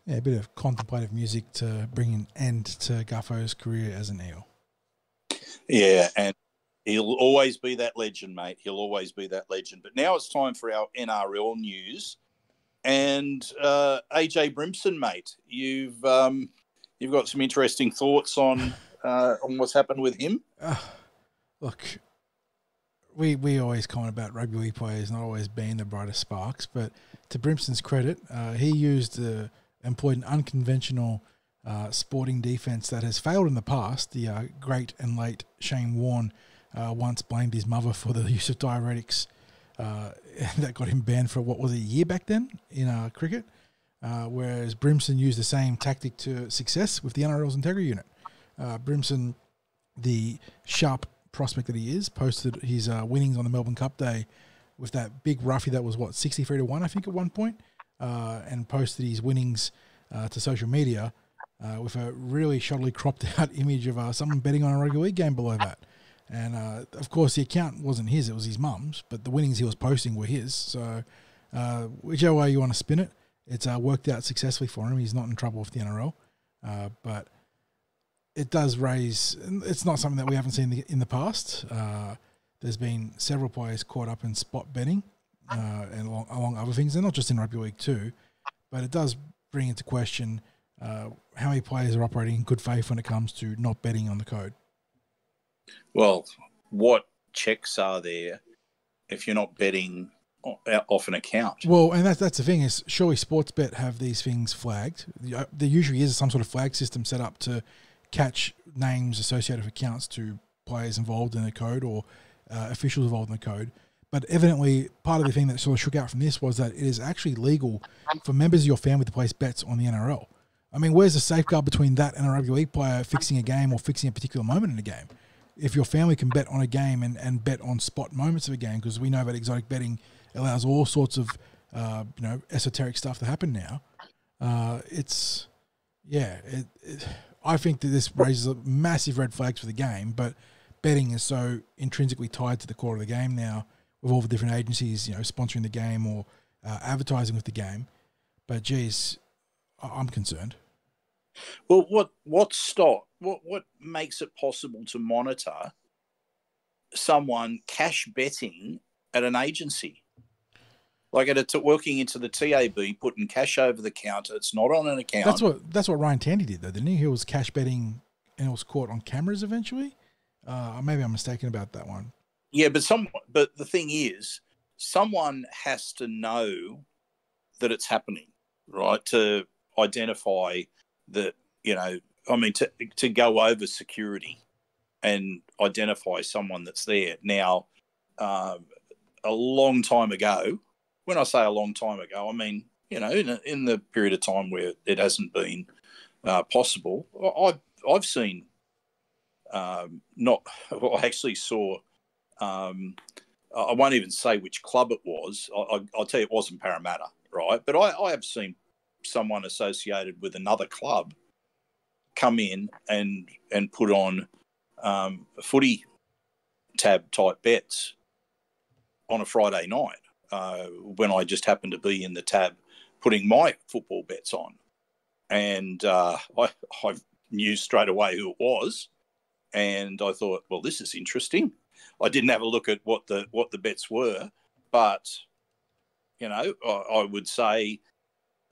[SPEAKER 3] Yeah, a bit of contemplative music to bring an end to Gutho's career as an Eel. Yeah,
[SPEAKER 4] and he'll always be that legend, mate. He'll always be that legend. But now it's time for our NRL news. And AJ Brimson, mate, you've got some interesting thoughts on on what's happened with him?
[SPEAKER 3] Look, we always comment about rugby league players not always being the brightest sparks, but to Brimson's credit, he employed an unconventional sporting defence that has failed in the past. The great and late Shane Warne once blamed his mother for the use of diuretics. That got him banned for, what was it, a year back then in cricket? Whereas Brimson used the same tactic to success with the NRL's integrity unit. Brimson, the sharp prospect that he is, posted his winnings on the Melbourne Cup day with that big roughie that was, 63-1, I think, at one point, and posted his winnings to social media with a really shoddily cropped out image of someone betting on a rugby league game below that. And, of course, the account wasn't his, it was his mum's, but the winnings he was posting were his. So whichever way you want to spin it, it's worked out successfully for him. He's not in trouble with the NRL. But it does raise... It's not something that we haven't seen in the past. There's been several players caught up in spot betting and along other things, and not just in rugby league too. But it does bring into question how many players are operating in good faith when it comes to not betting on the code.
[SPEAKER 4] Well, what checks are there if you're not betting off an account?
[SPEAKER 3] Well, and that's the thing is, surely Sportsbet have these things flagged. There usually is some sort of flag system set up to catch names associated with accounts to players involved in the code or officials involved in the code. But evidently, part of the thing that sort of shook out from this was that it is actually legal for members of your family to place bets on the NRL. I mean, where's the safeguard between that and a rugby league player fixing a game or fixing a particular moment in a game? If your family can bet on a game and bet on spot moments of a game, because we know that exotic betting allows all sorts of esoteric stuff to happen now. I think that this raises a massive red flags for the game, but betting is so intrinsically tied to the core of the game now, with all the different agencies, sponsoring the game or advertising with the game. But geez, I'm concerned.
[SPEAKER 4] Well, what makes it possible to monitor someone cash betting at an agency? Like working into the TAB, putting cash over the counter. It's not on an account.
[SPEAKER 3] That's what Ryan Tandy did, though, didn't he? He was cash betting and it was caught on cameras eventually. Maybe I'm mistaken about that one.
[SPEAKER 4] Yeah, but the thing is, someone has to know that it's happening, right? To identify that, to go over security and identify someone that's there. Now, a long time ago, when I say a long time ago, I mean, in the period of time where it hasn't been possible, I've seen I actually saw, I won't even say which club it was. I'll tell you it wasn't Parramatta, right? But I have seen someone associated with another club come in and put on footy tab type bets on a Friday night when I just happened to be in the tab putting my football bets on. And I knew straight away who it was. And I thought, well, this is interesting. I didn't have a look at what the bets were, but, I would say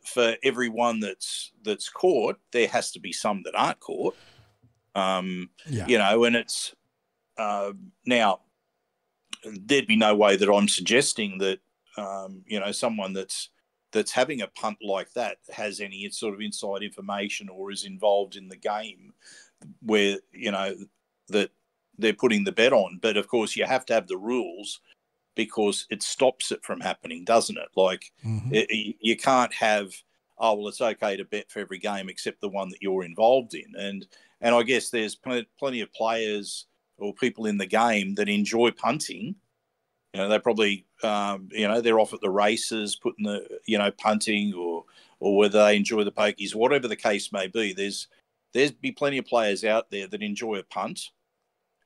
[SPEAKER 4] for everyone that's caught, there has to be some that aren't caught. And it's now there'd be no way that I'm suggesting that, someone that's having a punt like that has any sort of inside information or is involved in the game where, that they're putting the bet on. But, of course, you have to have the rules because it stops it from happening, doesn't it? Like, you can't have, it's okay to bet for every game except the one that you're involved in. And I guess there's plenty of players or people in the game that enjoy punting. They probably, they're off at the races putting the, punting or whether they enjoy the pokies, whatever the case may be. There's be plenty of players out there that enjoy a punt.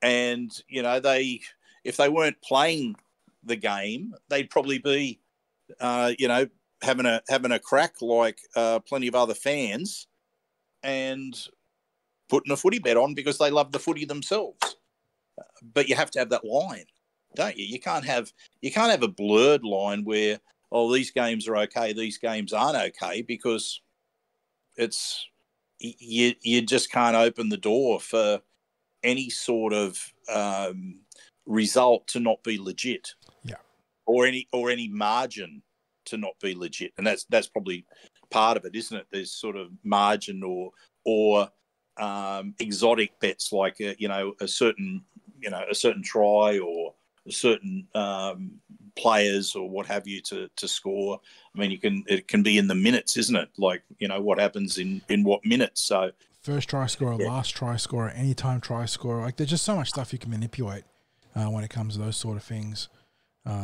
[SPEAKER 4] And, if they weren't playing the game, they'd probably be, having a crack like plenty of other fans and putting a footy bet on because they love the footy themselves. But you have to have that line, don't you? You can't have a blurred line where, these games are okay, these games aren't okay, because you just can't open the door for any sort of result to not be legit.
[SPEAKER 3] Yeah.
[SPEAKER 4] Or any margin to not be legit. And that's probably part of it, isn't it? There's sort of margin or exotic bets like a certain try or a certain players or what have you to score. I mean, it can be in the minutes, isn't it? Like, what happens in what minutes. So
[SPEAKER 3] first try scorer, last try scorer, anytime try scorer. Like, there's just so much stuff you can manipulate when it comes to those sort of things.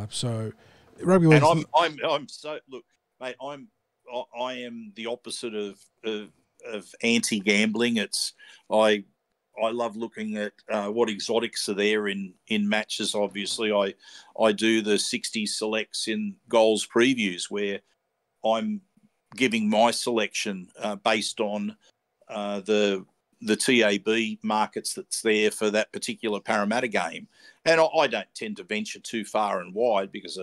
[SPEAKER 3] So rugby league.
[SPEAKER 4] And I'm so look, mate. I am the opposite of anti-gambling. I love looking at what exotics are there in matches. Obviously, I do the 60 selects in goals previews where I'm giving my selection based on the TAB markets that's there for that particular Parramatta game. And I don't tend to venture too far and wide because,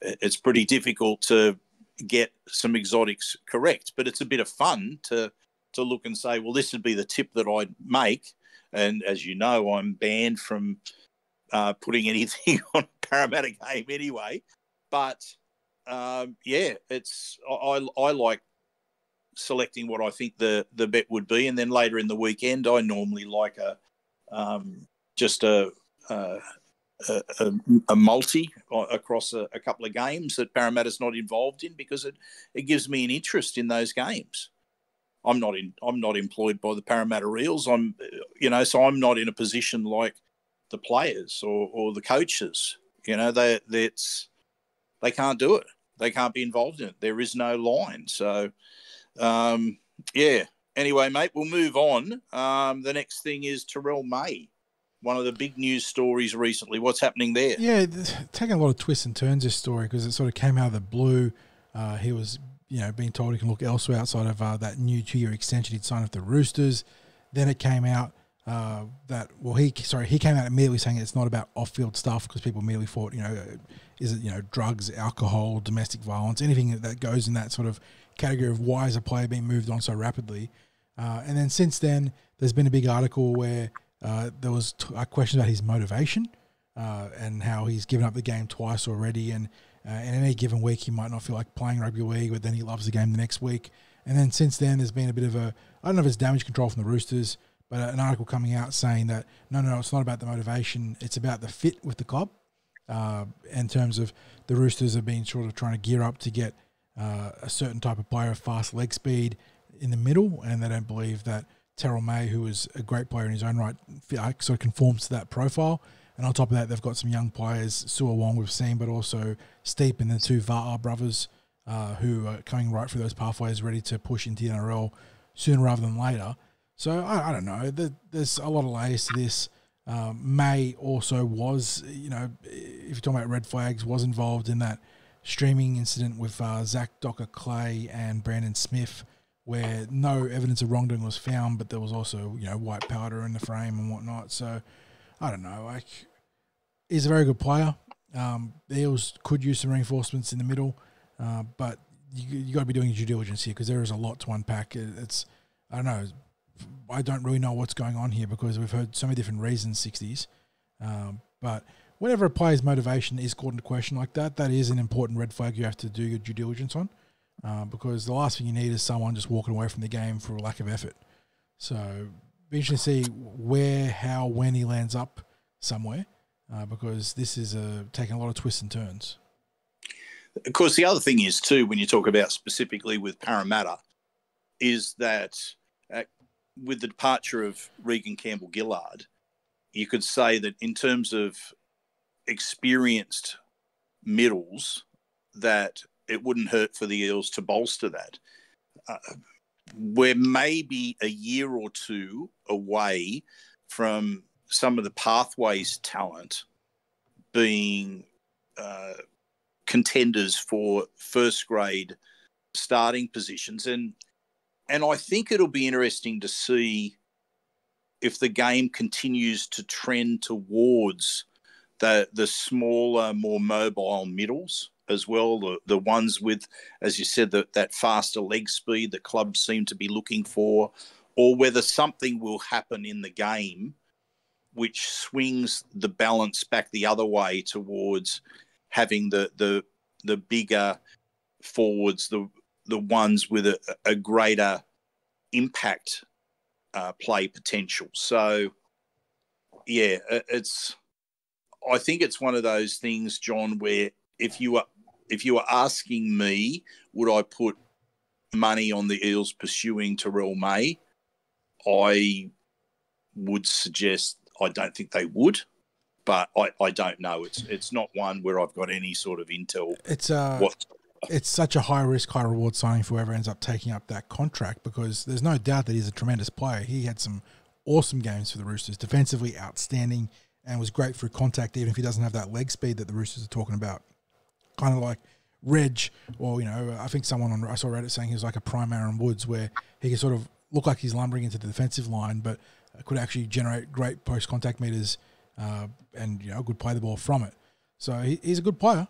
[SPEAKER 4] it's pretty difficult to get some exotics correct. But it's a bit of fun to look and say, well, this would be the tip that I'd make. And as you know, I'm banned from putting anything on a Parramatta game anyway. But, I like selecting what I think the bet would be. And then later in the weekend, I normally like a multi across a couple of games that Parramatta's not involved in because it gives me an interest in those games. I'm not employed by the Parramatta Eels. So I'm not in a position like the players or the coaches. They can't do it. They can't be involved in it. There is no line. So, Anyway, mate, we'll move on. The next thing is Terrell May, one of the big news stories recently. What's happening there?
[SPEAKER 3] Yeah, taking a lot of twists and turns, this story, because it sort of came out of the blue. He was, being told he can look elsewhere outside of that new 2-year extension he'd signed with the Roosters. Then it came out he came out immediately saying it's not about off-field stuff because people immediately thought, is it, drugs, alcohol, domestic violence, anything that goes in that sort of category of why is a player being moved on so rapidly. And then since then, there's been a big article where there was a question about his motivation and how he's given up the game twice already. And in any given week, he might not feel like playing rugby league, but then he loves the game the next week. And then since then, there's been a bit of I don't know if it's damage control from the Roosters, but an article coming out saying that, no, it's not about the motivation. It's about the fit with the club in terms of the Roosters have been sort of trying to gear up to get a certain type of player of fast leg speed in the middle, and they don't believe that Terrell May, who is a great player in his own right, sort of conforms to that profile. And on top of that, they've got some young players, Sua Wong we've seen, but also Steep and the two Va'a brothers who are coming right through those pathways, ready to push into the NRL sooner rather than later. So I don't know. There's a lot of layers to this. May also was, if you're talking about red flags, was involved in that streaming incident with Zach Docker-Clay and Brandon Smith, where no evidence of wrongdoing was found, but there was also, white powder in the frame and whatnot. So I don't know. He's a very good player. The Eels could use some reinforcements in the middle, but you got to be doing your due diligence here because there is a lot to unpack. I don't know. I don't really know what's going on here because we've heard so many different reasons, 60s. But whenever a player's motivation is called into question like that, that is an important red flag you have to do your due diligence on. Because the last thing you need is someone just walking away from the game for a lack of effort. So, be interesting to see where, how, when he lands up somewhere, because this is taking a lot of twists and turns.
[SPEAKER 4] Of course, the other thing is too, when you talk about specifically with Parramatta, is that with the departure of Regan Campbell-Gillard, you could say that in terms of experienced middles, that it wouldn't hurt for the Eels to bolster that. We're maybe a year or two away from some of the pathways talent being contenders for first grade starting positions. And I think it'll be interesting to see if the game continues to trend towards the smaller, more mobile middles as well, the ones with, as you said, that faster leg speed that clubs seem to be looking for, or whether something will happen in the game which swings the balance back the other way towards having the bigger forwards, the ones with a greater impact play potential. So, yeah, I think it's one of those things, John, where if you were asking me, would I put money on the Eels pursuing Terrell May, I would suggest I don't think they would, but I don't know. It's not one where I've got any sort of intel.
[SPEAKER 3] It's such a high risk, high reward signing for whoever ends up taking up that contract, because there's no doubt that he's a tremendous player. He had some awesome games for the Roosters, defensively outstanding, and was great through contact, even if he doesn't have that leg speed that the Roosters are talking about. Kind of like Reg, or, I think I saw Reddit saying he was like a prime Aaron Woods, where he can sort of look like he's lumbering into the defensive line, but could actually generate great post-contact meters and, could play the ball from it. So he's a good player,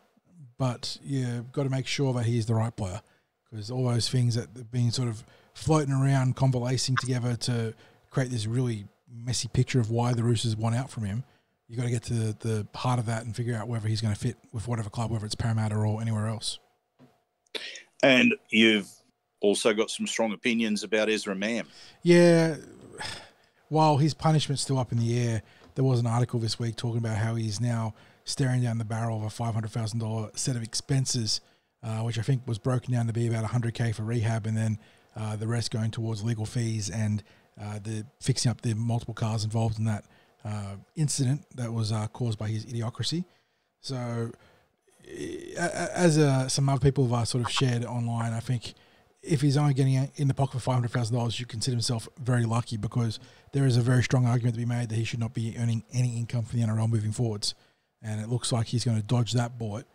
[SPEAKER 3] but you've got to make sure that he's the right player, because all those things that have been sort of floating around, convalescing together to create this really messy picture of why the Roosters want out from him, you've got to get to the heart of that and figure out whether he's going to fit with whatever club, whether it's Parramatta or anywhere else.
[SPEAKER 4] And you've also got some strong opinions about Exra Mam.
[SPEAKER 3] Yeah. While his punishment's still up in the air, there was an article this week talking about how he's now staring down the barrel of a $500,000 set of expenses, which I think was broken down to be about $100K for rehab, and then the rest going towards legal fees and the fixing up the multiple cars involved in that incident that was caused by his idiocracy. So, as some other people have sort of shared online, I think if he's only getting in the pocket for $500,000, you consider himself very lucky, because there is a very strong argument to be made that he should not be earning any income from the NRL moving forwards. And it looks like he's going to dodge that bullet,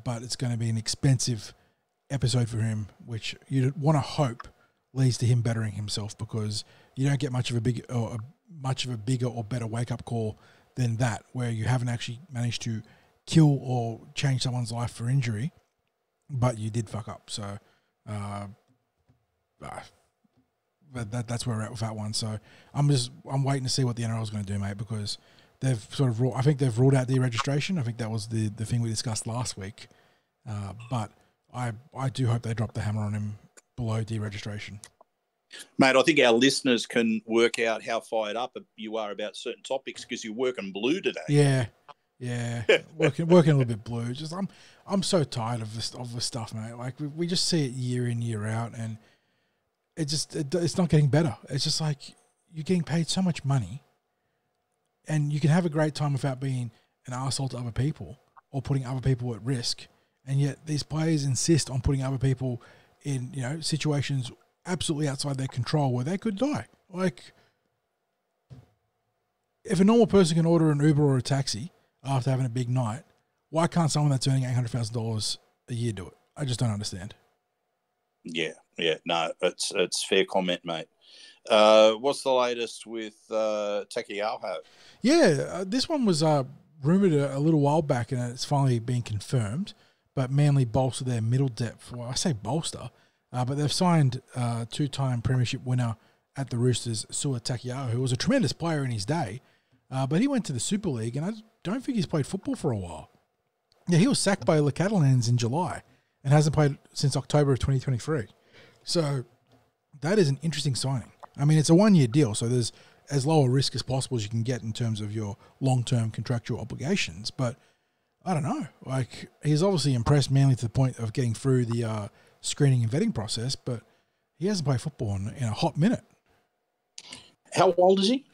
[SPEAKER 3] but it's going to be an expensive episode for him, which you want to hope leads to him bettering himself, because you don't get much of a bigger or better wake-up call than that, where you haven't actually managed to kill or change someone's life for injury, but you did fuck up. So that's where we're at with that one. So I'm waiting to see what the NRL is going to do, mate, because they've sort of I think they've ruled out deregistration. I think that was the thing we discussed last week. But I do hope they drop the hammer on him below deregistration.
[SPEAKER 4] Mate, I think our listeners can work out how fired up you are about certain topics because you're working blue today. Yeah, working a little bit blue. Just I'm so tired of this stuff, mate. Like we just see it year in, year out, and it's not getting better. It's just like you're getting paid so much money, and you can have a great time without being an arsehole to other people or putting other people at risk, and yet these players insist on putting other people in situations absolutely outside their control where they could die. Like, if a normal person can order an Uber or a taxi after having a big night, why can't someone that's earning $800,000 a year do it? I just don't understand. Yeah, no, it's fair comment, mate. What's the latest with Takiaho? Yeah, this one was rumoured a little while back, and it's finally been confirmed. But Manly bolster their middle depth. Well, I say bolster, but they've signed two-time premiership winner at the Roosters, Sua Takiaho, who was a tremendous player in his day, but he went to the Super League, and I don't think he's played football for a while. Yeah, he was sacked by the Catalans in July and hasn't played since October of 2023. So that is an interesting signing. I mean, it's a one-year deal, so there's as low a risk as possible as you can get in terms of your long-term contractual obligations. But I don't know. Like, he's obviously impressed Manly to the point of getting through the screening and vetting process, but he hasn't played football in a hot minute. How old is he?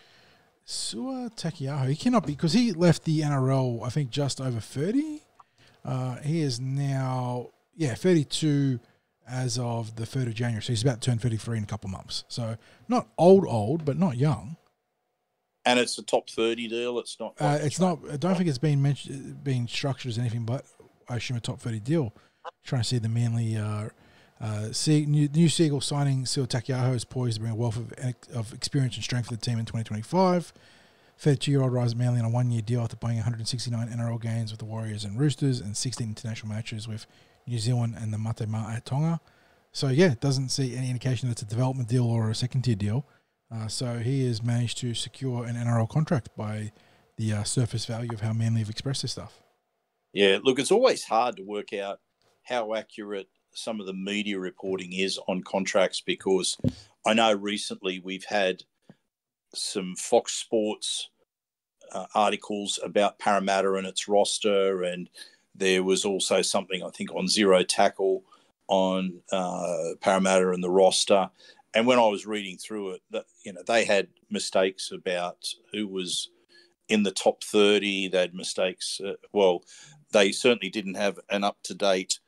[SPEAKER 4] Sua Takiaho. He cannot be, because he left the NRL, I think, just over 30. He is now, 32 as of the 3rd of January. So he's about to turn 33 in a couple of months. So not old, but not young. And it's a top 30 deal. It's not. It's not. I don't think it's being structured as anything but, I assume, a top 30 deal. Trying to see the Manly new Seagull signing. Sua Takiaho is poised to bring a wealth of experience and strength to the team in 2025. 32-year-old rise Manly on a one-year deal after playing 169 NRL games with the Warriors and Roosters and 16 international matches with New Zealand and the Mate Ma'e Tonga.
[SPEAKER 3] So, yeah, doesn't see any indication that it's a development deal or a second-tier deal. So he has managed to secure an NRL contract by the surface value of how Manly have expressed this stuff.
[SPEAKER 4] Yeah, look, it's always hard to work out how accurate some of the media reporting is on contracts, because I know recently we've had some Fox Sports articles about Parramatta and its roster, and there was also something, I think, on Zero Tackle on Parramatta and the roster. And when I was reading through it, that, they had mistakes about who was in the top 30. They had mistakes. They certainly didn't have an up-to-date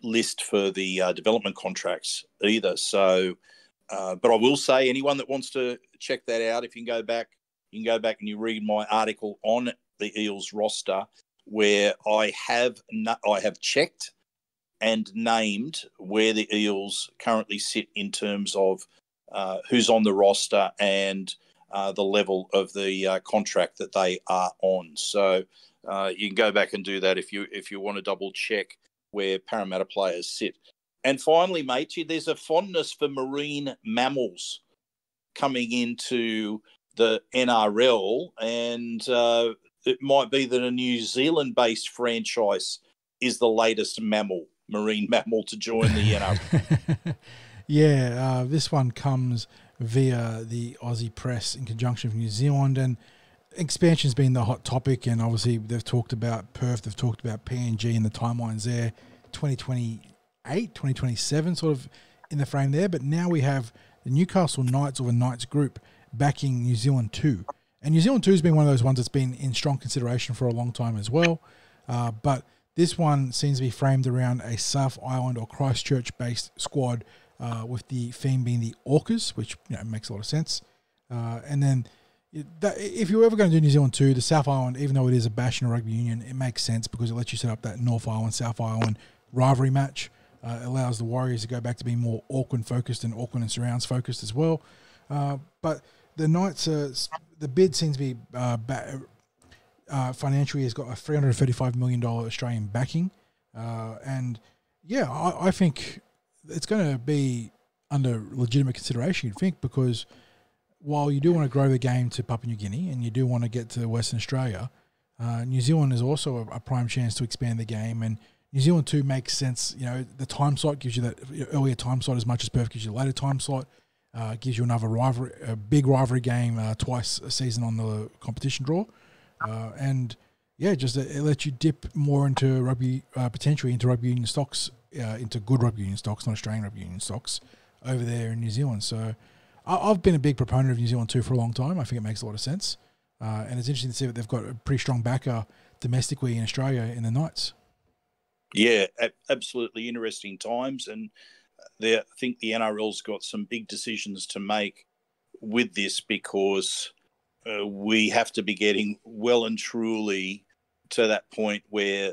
[SPEAKER 4] list for the development contracts either. So, but I will say, anyone that wants to check that out, if you can go back and you read my article on the Eels roster, where I have checked and named where the Eels currently sit in terms of who's on the roster and the level of the contract that they are on. So you can go back and do that if you want to double check where Parramatta players sit. And finally, matey, there's a fondness for marine mammals coming into the NRL, and it might be that a New Zealand-based franchise is the latest marine mammal to join the NRL.
[SPEAKER 3] Yeah, this one comes via the Aussie press in conjunction with New Zealand, and expansion's been the hot topic, and obviously they've talked about Perth, they've talked about PNG and the timelines there, 2028, 2027 sort of in the frame there, but now we have the Newcastle Knights, or the Knights group, backing New Zealand 2. And New Zealand 2 has been one of those ones that's been in strong consideration for a long time as well, but this one seems to be framed around a South Island or Christchurch-based squad, with the theme being the Orcas, which makes a lot of sense. And then if you're ever going to do New Zealand 2, the South Island, even though it is a bash in a rugby union, it makes sense because it lets you set up that North Island, South Island rivalry match. It allows the Warriors to go back to being more Auckland-focused and Auckland and surrounds focused as well. But the Knights, the bid seems to be financially has got a $335 million Australian backing. And, yeah, I think it's going to be under legitimate consideration, you'd think, because while you do want to grow the game to Papua New Guinea and you do want to get to Western Australia, New Zealand is also a prime chance to expand the game, and New Zealand 2 makes sense. The time slot gives you that earlier time slot as much as Perth gives you a later time slot, gives you another rivalry, a big rivalry game twice a season on the competition draw. And, yeah, just it lets you dip more into rugby, potentially into rugby union stocks, into good rugby union stocks, not Australian rugby union stocks, over there in New Zealand. So I've been a big proponent of New Zealand 2 for a long time. I think it makes a lot of sense. And it's interesting to see that they've got a pretty strong backer domestically in Australia in the Knights.
[SPEAKER 4] Yeah, absolutely interesting times. And I think the NRL's got some big decisions to make with this, because we have to be getting well and truly to that point where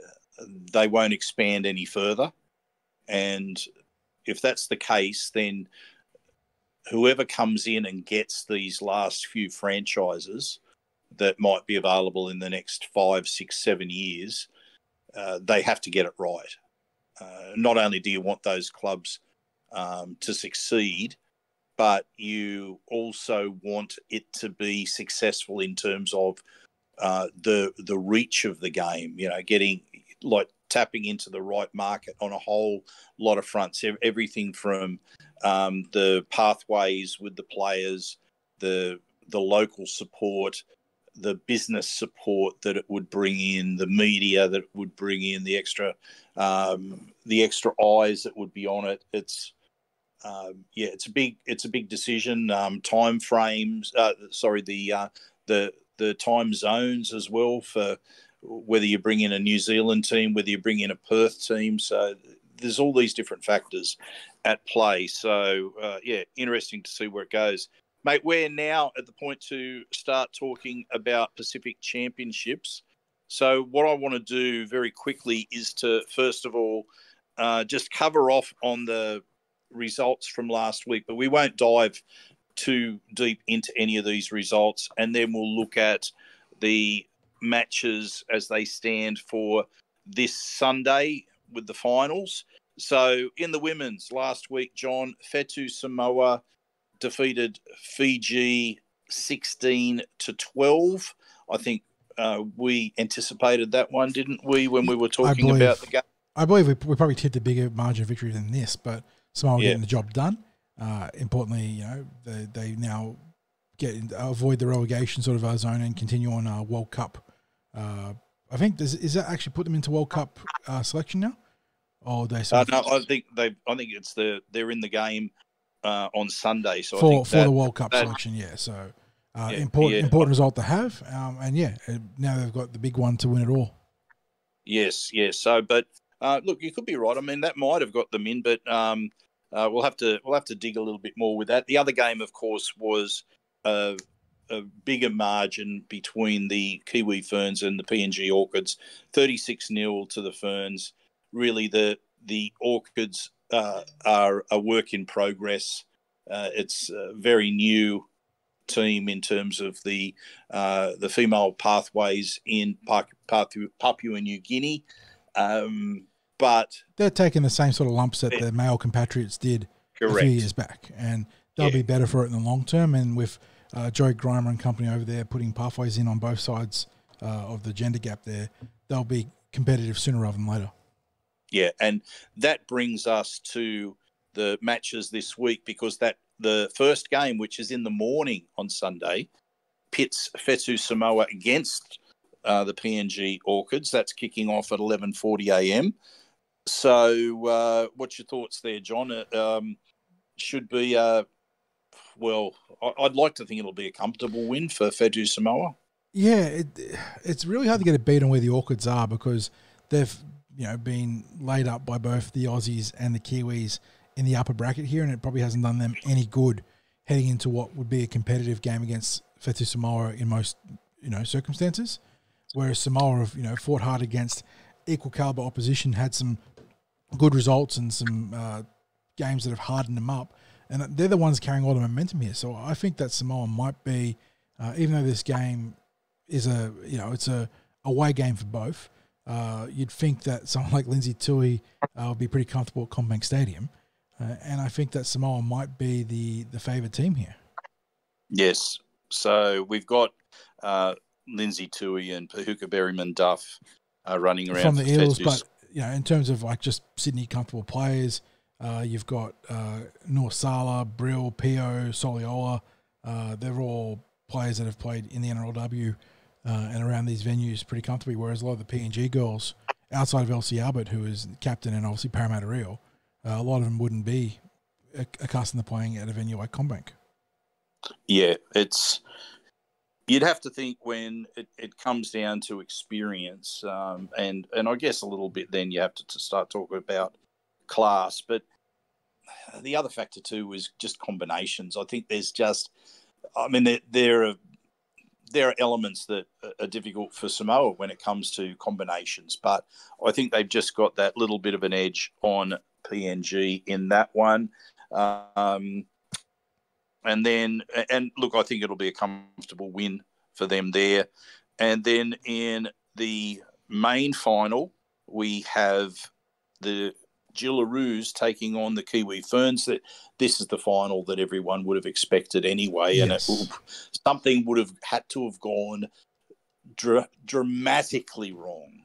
[SPEAKER 4] they won't expand any further. And if that's the case, then whoever comes in and gets these last few franchises that might be available in the next 5, 6, 7 years, they have to get it right. Not only do you want those clubs to succeed, but you also want it to be successful in terms of the reach of the game, getting tapping into the right market on a whole lot of fronts, everything from the pathways with the players, the local support, the business support that it would bring in, the media that it would bring in, the extra eyes that would be on it. It's a big decision. Time frames, the time zones as well, for whether you bring in a New Zealand team, whether you bring in a Perth team. So there's all these different factors at play. So, interesting to see where it goes. Mate, we're now at the point to start talking about Pacific Championships. So what I want to do very quickly is to, first of all, just cover off on the results from last week, but we won't dive too deep into any of these results. And then we'll look at the matches as they stand for this Sunday with the finals. So in the women's last week, John, Fetu Samoa defeated Fiji 16-12. I think we anticipated that one, didn't we, when we were talking about the game?
[SPEAKER 3] I believe we probably tipped a bigger margin of victory than this, but Samoa getting the job done. Importantly, you know, they now avoid the relegation sort of zone and continue on World Cup. I think is that actually put them into World Cup selection now? Or they?
[SPEAKER 4] No, I think it's they're in the game on Sunday. So
[SPEAKER 3] for the World Cup selection, yeah. So important result to have, and now they've got the big one to win it all. Yes.
[SPEAKER 4] So, but look, you could be right. I mean, that might have got them in, but we'll have to dig a little bit more with that. The other game, of course, was a bigger margin between the Kiwi Ferns and the PNG Orchids, 36-0 to the Ferns. Really, the Orchids are a work in progress. It's a very new team in terms of the female pathways in Papua New Guinea. But
[SPEAKER 3] they're taking the same sort of lumps that the male compatriots did a few years back, and they'll be better for it in the long term. And with Joe Grimer and company over there putting pathways in on both sides of the gender gap there, they'll be competitive sooner rather than later.
[SPEAKER 4] Yeah, and that brings us to the matches this week, because the first game, which is in the morning on Sunday, pits Fetu Samoa against the PNG Orchids. That's kicking off at 11:40 a.m. So what's your thoughts there, John? Should be, I'd like to think it'll be a comfortable win for Fetu Samoa.
[SPEAKER 3] Yeah, it's really hard to get a beat on where the Orchids are, because they've been laid up by both the Aussies and the Kiwis in the upper bracket here, and it probably hasn't done them any good heading into what would be a competitive game against Fetu Samoa in most circumstances. Whereas Samoa have fought hard against equal caliber opposition, had some good results and some games that have hardened them up, and they're the ones carrying all the momentum here. So I think that Samoa might be, even though this game is it's a away game for both. You'd think that someone like Lindsay Tui would be pretty comfortable at CommBank Stadium, and I think that Samoa might be the favoured team here. Yes,
[SPEAKER 4] so we've got Lindsay Tui and Pahuka Berryman Duff running around
[SPEAKER 3] from the Eels,
[SPEAKER 4] Fetus.
[SPEAKER 3] but in terms of like just Sydney comfortable players, you've got Norsala, Brill, Pio, Soliola. They're all players that have played in the NRLW and around these venues pretty comfortably, whereas a lot of the PNG girls, outside of Elsie Albert, who is captain and obviously Parramatta Eel, a lot of them wouldn't be accustomed to playing at a venue like CommBank.
[SPEAKER 4] Yeah, you'd have to think when it comes down to experience, and I guess a little bit then you have to start talking about class. But the other factor too is just combinations. I think there's just, there are elements that are difficult for Samoa when it comes to combinations, but I think they've just got that little bit of an edge on PNG in that one. And look, I think it'll be a comfortable win for them there. And then in the main final, we have the Jillaroos taking on the Kiwi Ferns. This is the final that everyone would have expected anyway, yes. And something would have had to have gone drastically wrong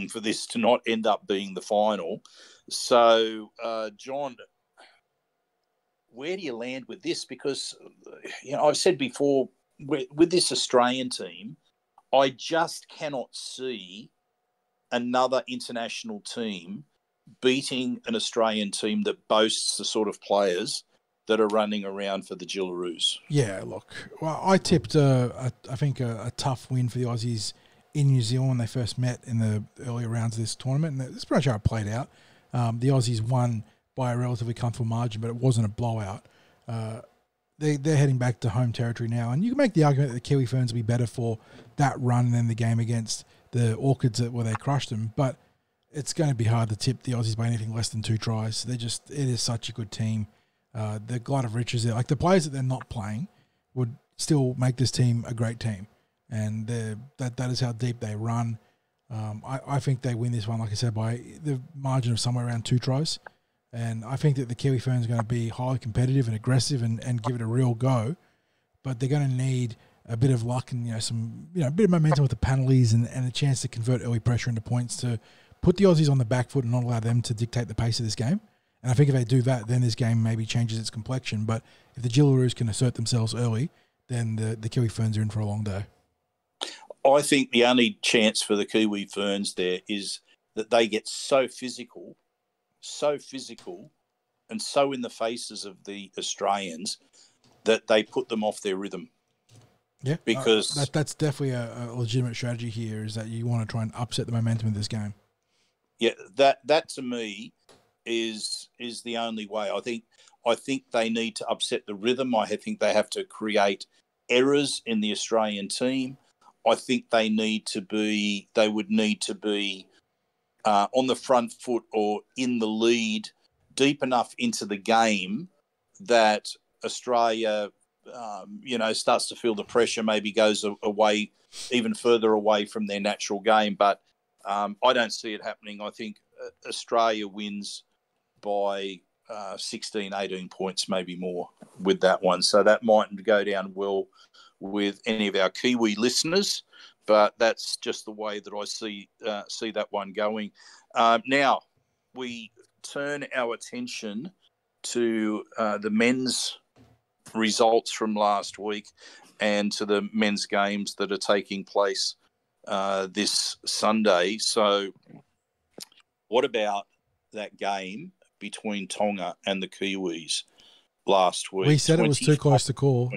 [SPEAKER 4] for this to not end up being the final. So, John, where do you land with this? Because, I've said before, with this Australian team, I just cannot see another international team beating an Australian team that boasts the sort of players that are running around for the Jillaroos.
[SPEAKER 3] Yeah, look, well, I tipped, I think, a tough win for the Aussies in New Zealand when they first met in the earlier rounds of this tournament, and that's pretty much how it played out. The Aussies won by a relatively comfortable margin, but it wasn't a blowout. They're heading back to home territory now, and you can make the argument that the Kiwi Ferns will be better for that run than the game against the Orchids where they crushed them, but it's going to be hard to tip the Aussies by anything less than 2 tries. It is such a good team. The glut of riches there, like the players that they're not playing would still make this team a great team, and that is how deep they run. I think they win this one, like I said, by the margin of somewhere around 2 tries. And I think that the Kiwi Ferns are going to be highly competitive and aggressive and give it a real go. But they're going to need a bit of luck and, a bit of momentum with the penalties and a chance to convert early pressure into points to put the Aussies on the back foot and not allow them to dictate the pace of this game. And I think if they do that, then this game maybe changes its complexion. But if the Jillaroos can assert themselves early, then the Kiwi Ferns are in for a long day.
[SPEAKER 4] I think the only chance for the Kiwi Ferns there is that they get so physical, and so in the faces of the Australians that they put them off their rhythm.
[SPEAKER 3] Yeah,
[SPEAKER 4] because
[SPEAKER 3] that's definitely a legitimate strategy here, is that you want to try and upset the momentum of this game.
[SPEAKER 4] Yeah, that to me is the only way. I think they need to upset the rhythm. I think they have to create errors in the Australian team. I think they would need to be on the front foot or in the lead deep enough into the game that Australia, starts to feel the pressure, maybe goes away, even further away from their natural game. But I don't see it happening. I think Australia wins by 16, 18 points, maybe more with that one. So that mightn't go down well with any of our Kiwi listeners, but that's just the way that I see that one going. Now, we turn our attention to the men's results from last week and to the men's games that are taking place this Sunday. So what about that game between Tonga and the Kiwis last week?
[SPEAKER 3] We said it was too close to call.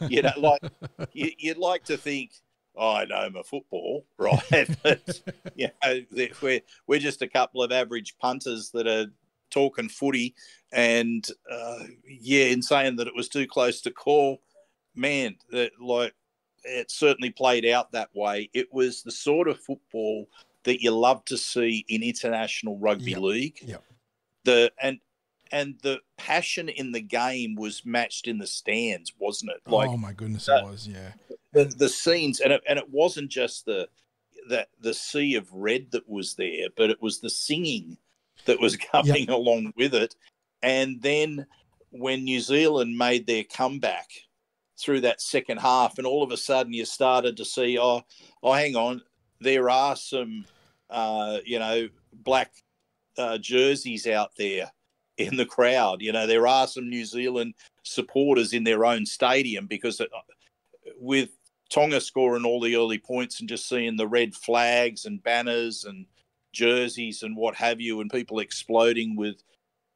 [SPEAKER 4] You'd like to think, I know my football, right? But, we're just a couple of average punters that are talking footy, and in saying that it was too close to call, man, it certainly played out that way. It was the sort of football that you love to see in international rugby league.
[SPEAKER 3] Yep.
[SPEAKER 4] And the passion in the game was matched in the stands, wasn't it?
[SPEAKER 3] Oh my goodness, it was. Yeah.
[SPEAKER 4] The scenes, and it wasn't just the sea of red that was there, but it was the singing that was coming along with it. And then when New Zealand made their comeback through that second half, and all of a sudden you started to see, hang on, there are some, black jerseys out there in the crowd. There are some New Zealand supporters in their own stadium, because with Tonga scoring all the early points and just seeing the red flags and banners and jerseys and what have you, and people exploding with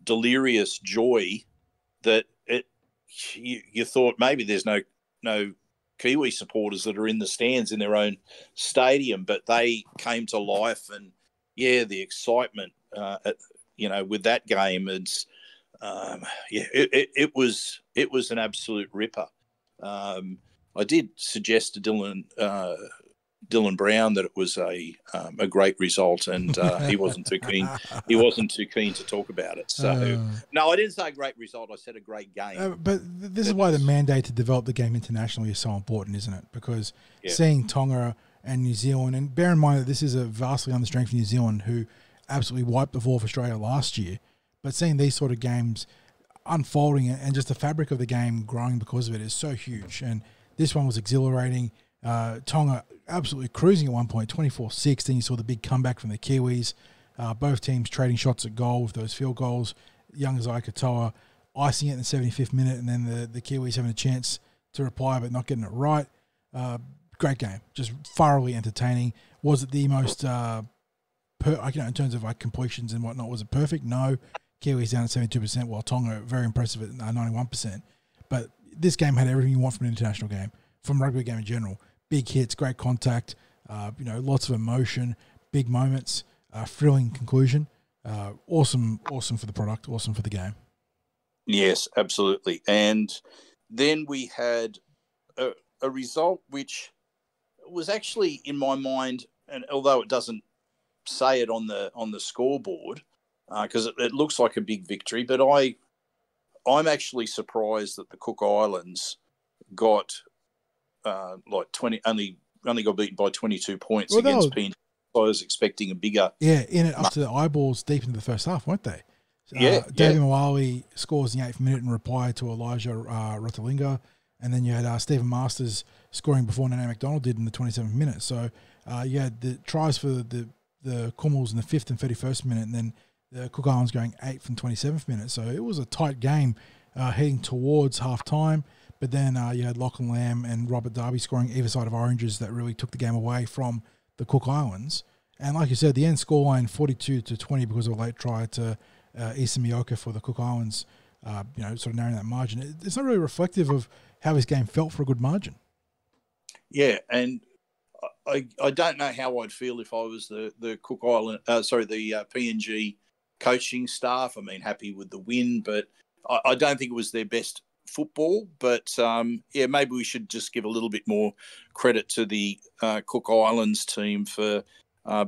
[SPEAKER 4] delirious joy, that you thought maybe there's no Kiwi supporters that are in the stands in their own stadium, but they came to life. And the excitement, with that game, it was an absolute ripper. I did suggest to Dylan Brown that it was a great result, and he wasn't too keen. He wasn't too keen to talk about it. So no, I didn't say a great result. I said a great game.
[SPEAKER 3] But this is why the mandate to develop the game internationally is so important, isn't it? Because seeing Tonga and New Zealand, and bear in mind that this is a vastly understrength New Zealand who absolutely wiped the floor for Australia last year, but seeing these sort of games unfolding and just the fabric of the game growing because of it is so huge. And this one was exhilarating. Tonga absolutely cruising at one point, 24-6. Then you saw the big comeback from the Kiwis. Both teams trading shots at goal with those field goals. Young Isaiah Katoa icing it in the 75th minute, and then the Kiwis having a chance to reply but not getting it right. Great game, just thoroughly entertaining. Was it the most, in terms of completions and whatnot, was it perfect? No. Kiwis down at 72%, while Tonga very impressive at 91%. But this game had everything you want from an international game, from rugby game in general. Big hits, great contact, lots of emotion, big moments, thrilling conclusion. Awesome for the product, awesome for the game.
[SPEAKER 4] Yes, absolutely. And then we had a result which was actually in my mind, and although it doesn't say it on the scoreboard, because it looks like a big victory, but I'm actually surprised that the Cook Islands got only only got beaten by 22 points
[SPEAKER 3] Well,
[SPEAKER 4] against PNG. I was expecting a bigger.
[SPEAKER 3] Yeah, in it up to the eyeballs deep into the first half, weren't they?
[SPEAKER 4] Yeah.
[SPEAKER 3] David Mwali scores in the 8th minute in reply to Elijah Rotalinga, and then you had Stephen Masters scoring before Nene McDonald did in the 27th minute. So you had the tries for the Kumals in the 5th and 31st minute, and then the Cook Islands going 8th and 27th minute. So it was a tight game heading towards half-time, but then you had Lachlan Lamb and Robert Darby scoring either side of oranges that really took the game away from the Cook Islands. And like you said, the end scoreline 42-20 because of a late try to Issa Mioka for the Cook Islands, sort of narrowing that margin. It's not really reflective of how this game felt for a good margin.
[SPEAKER 4] Yeah, and I don't know how I'd feel if I was the Cook Island, the PNG coaching staff. I mean, happy with the win, but I don't think it was their best football. But maybe we should just give a little bit more credit to the Cook Islands team for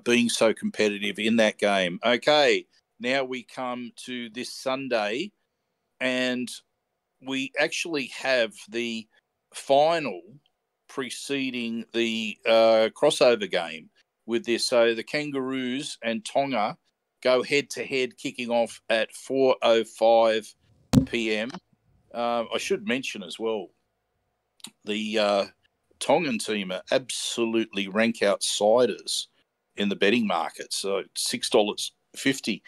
[SPEAKER 4] being so competitive in that game. Okay, now we come to this Sunday, and we actually have the final preceding the crossover game with this. So the Kangaroos and Tonga go head-to-head, kicking off at 4:05 p.m. I should mention as well, the Tongan team are absolutely rank outsiders in the betting market. So $6.50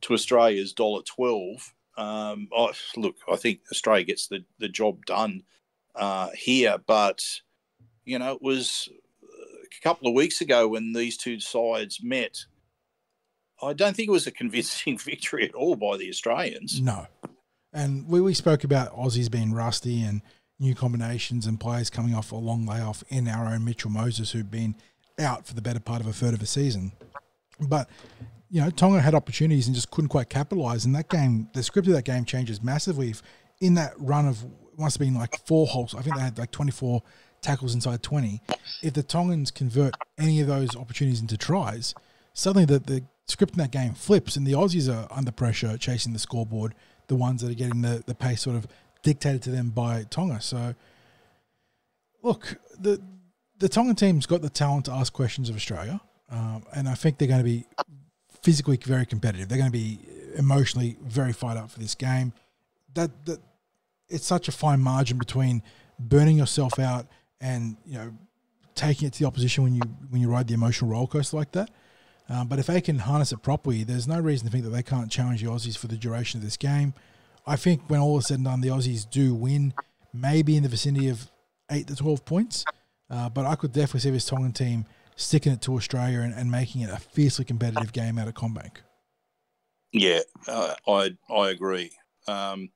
[SPEAKER 4] to Australia's $1.12. I think Australia gets the job done here, but it was a couple of weeks ago when these two sides met. I don't think it was a convincing victory at all by the Australians.
[SPEAKER 3] No. And we spoke about Aussies being rusty and new combinations and players coming off a long layoff in our own Mitchell Moses, who'd been out for the better part of a third of a season. But, Tonga had opportunities and just couldn't quite capitalise. And that game, the script of that game changes massively. In that run of, must have been like 4 holes, I think they had like 24 tackles inside 20. If the Tongans convert any of those opportunities into tries, suddenly the script in that game flips and the Aussies are under pressure chasing the scoreboard, the ones that are getting the pace sort of dictated to them by Tonga. So, look, the Tongan team's got the talent to ask questions of Australia, and I think they're going to be physically very competitive. They're going to be emotionally very fired up for this game. That it's such a fine margin between burning yourself out and taking it to the opposition when you ride the emotional roller coaster like that. But if they can harness it properly, there's no reason to think that they can't challenge the Aussies for the duration of this game. I think when all is said and done, the Aussies do win, maybe in the vicinity of 8 to 12 points. But I could definitely see this Tongan team sticking it to Australia and making it a fiercely competitive game out of CommBank.
[SPEAKER 4] Yeah, I agree. And,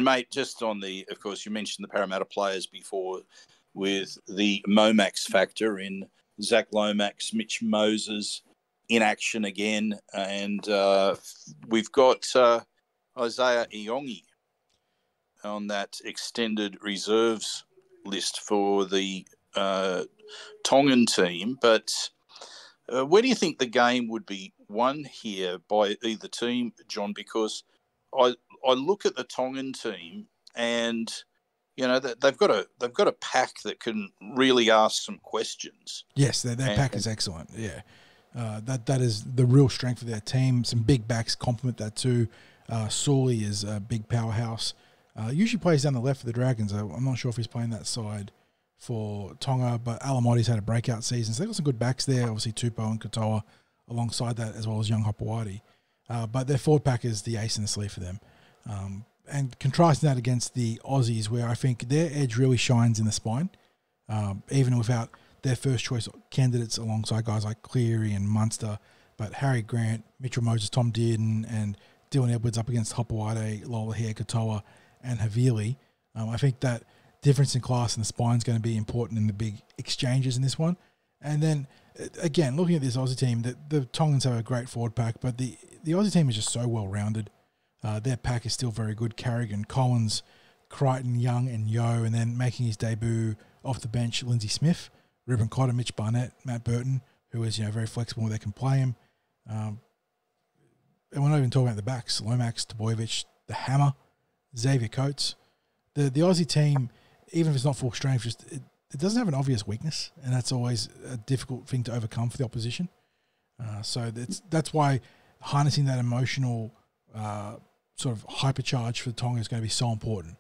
[SPEAKER 4] mate, just on of course, you mentioned the Parramatta players before with the Momax factor in Zach Lomax, Mitch Moses in action again. And we've got Isaiah Iongi on that extended reserves list for the Tongan team. But where do you think the game would be won here by either team, John? Because I look at the Tongan team and they've got a pack that can really ask some questions.
[SPEAKER 3] Yes, their pack is excellent. Yeah, that is the real strength of their team. Some big backs complement that too. Sawley is a big powerhouse. Usually plays down the left for the Dragons. I'm not sure if he's playing that side for Tonga, but Alamoti's had a breakout season. So they've got some good backs there. Obviously, Tupou and Katoa alongside that, as well as young Hopewadi. But their forward pack is the ace in the sleeve for them. And contrasting that against the Aussies, where I think their edge really shines in the spine, even without their first choice candidates alongside guys like Cleary and Munster, but Harry Grant, Mitchell Moses, Tom Dearden, and Dylan Edwards up against Hopewadi, Lolohea, Katoa, and Havili. I think that difference in class in the spine is going to be important in the big exchanges in this one. And then, again, looking at this Aussie team, the Tongans have a great forward pack, but the Aussie team is just so well-rounded. Their pack is still very good. Carrigan, Collins, Crichton, Young, and Yeo, and then making his debut off the bench, Lindsay Smith, Ruben Cotter, Mitch Barnett, Matt Burton, who is very flexible where they can play him. And we're not even talking about the backs. Lomax, Tebojevic, the Hammer, Xavier Coates. The Aussie team, even if it's not full strength, it doesn't have an obvious weakness, and that's always a difficult thing to overcome for the opposition. So that's why harnessing that emotional sort of hypercharge for Tonga is going to be so important,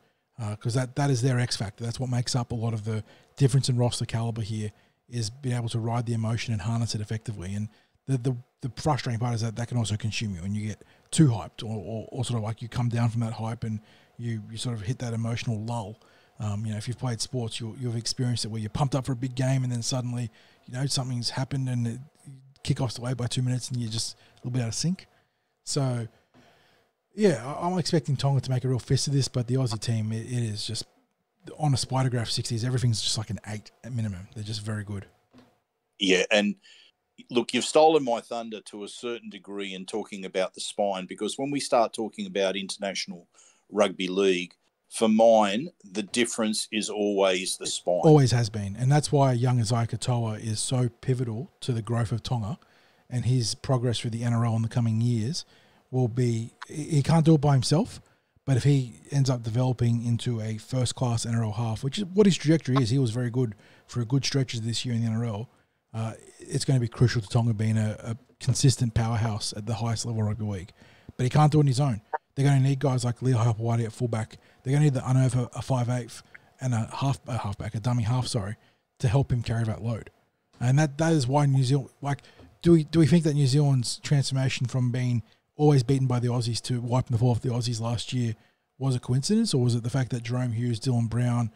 [SPEAKER 3] because that is their X factor. That's what makes up a lot of the difference in roster caliber here, is being able to ride the emotion and harness it effectively. And the frustrating part is that can also consume you, and you get too hyped, or sort of like you come down from that hype and you sort of hit that emotional lull. If you've played sports, you've experienced it where you're pumped up for a big game and then suddenly, something's happened and kickoff's away by 2 minutes and you're just a little bit out of sync. So, yeah, I'm expecting Tonga to make a real fist of this, but the Aussie team, it is just, on a spider graph 60s, everything's just like an 8 at minimum. They're just very good.
[SPEAKER 4] Yeah, and look, you've stolen my thunder to a certain degree in talking about the spine, because when we start talking about international rugby league, for mine, the difference is always the spine.
[SPEAKER 3] Always has been. And that's why young Isaiah Katoa is so pivotal to the growth of Tonga, and his progress through the NRL in the coming years will be, he can't do it by himself, but if he ends up developing into a first-class NRL half, which is what his trajectory is, he was very good for a good stretches this year in the NRL, it's going to be crucial to Tonga being a consistent powerhouse at the highest level of rugby league. But he can't do it on his own. They're going to need guys like Leo Hapawadi at fullback. They're going to need the unover a 5/8 and a dummy half, to help him carry that load. And that is why New Zealand, do we think that New Zealand's transformation from being always beaten by the Aussies to wiping the floor off the Aussies last year was a coincidence, or was it the fact that Jerome Hughes, Dylan Brown,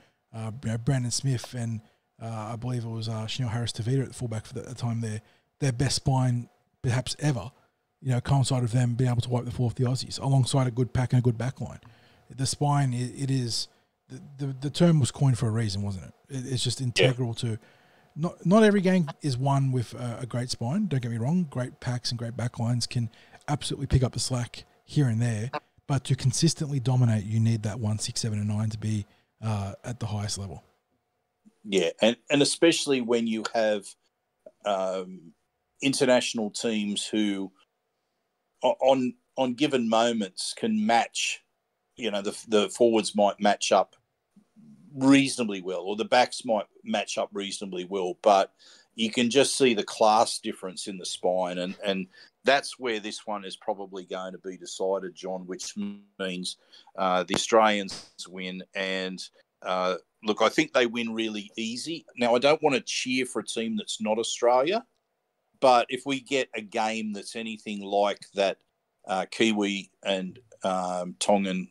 [SPEAKER 3] Brandon Smith, and I believe it was Chanel Harris-Tavita at the fullback for the time, their best spine perhaps ever, coincided with them being able to wipe the floor off the Aussies alongside a good pack and a good backline. The spine, it is, the term was coined for a reason, wasn't it? It's just integral to, not every game is won with a great spine, don't get me wrong. Great packs and great backlines can absolutely pick up the slack here and there, but to consistently dominate, you need that 1, 6, 7, and 9 to be at the highest level.
[SPEAKER 4] Yeah, and especially when you have international teams who, on given moments, can match. The forwards might match up reasonably well, or the backs might match up reasonably well, but you can just see the class difference in the spine, and that's where this one is probably going to be decided, John, which means the Australians win. And look, I think they win really easy. Now, I don't want to cheer for a team that's not Australia, but if we get a game that's anything like that Kiwi and Tongan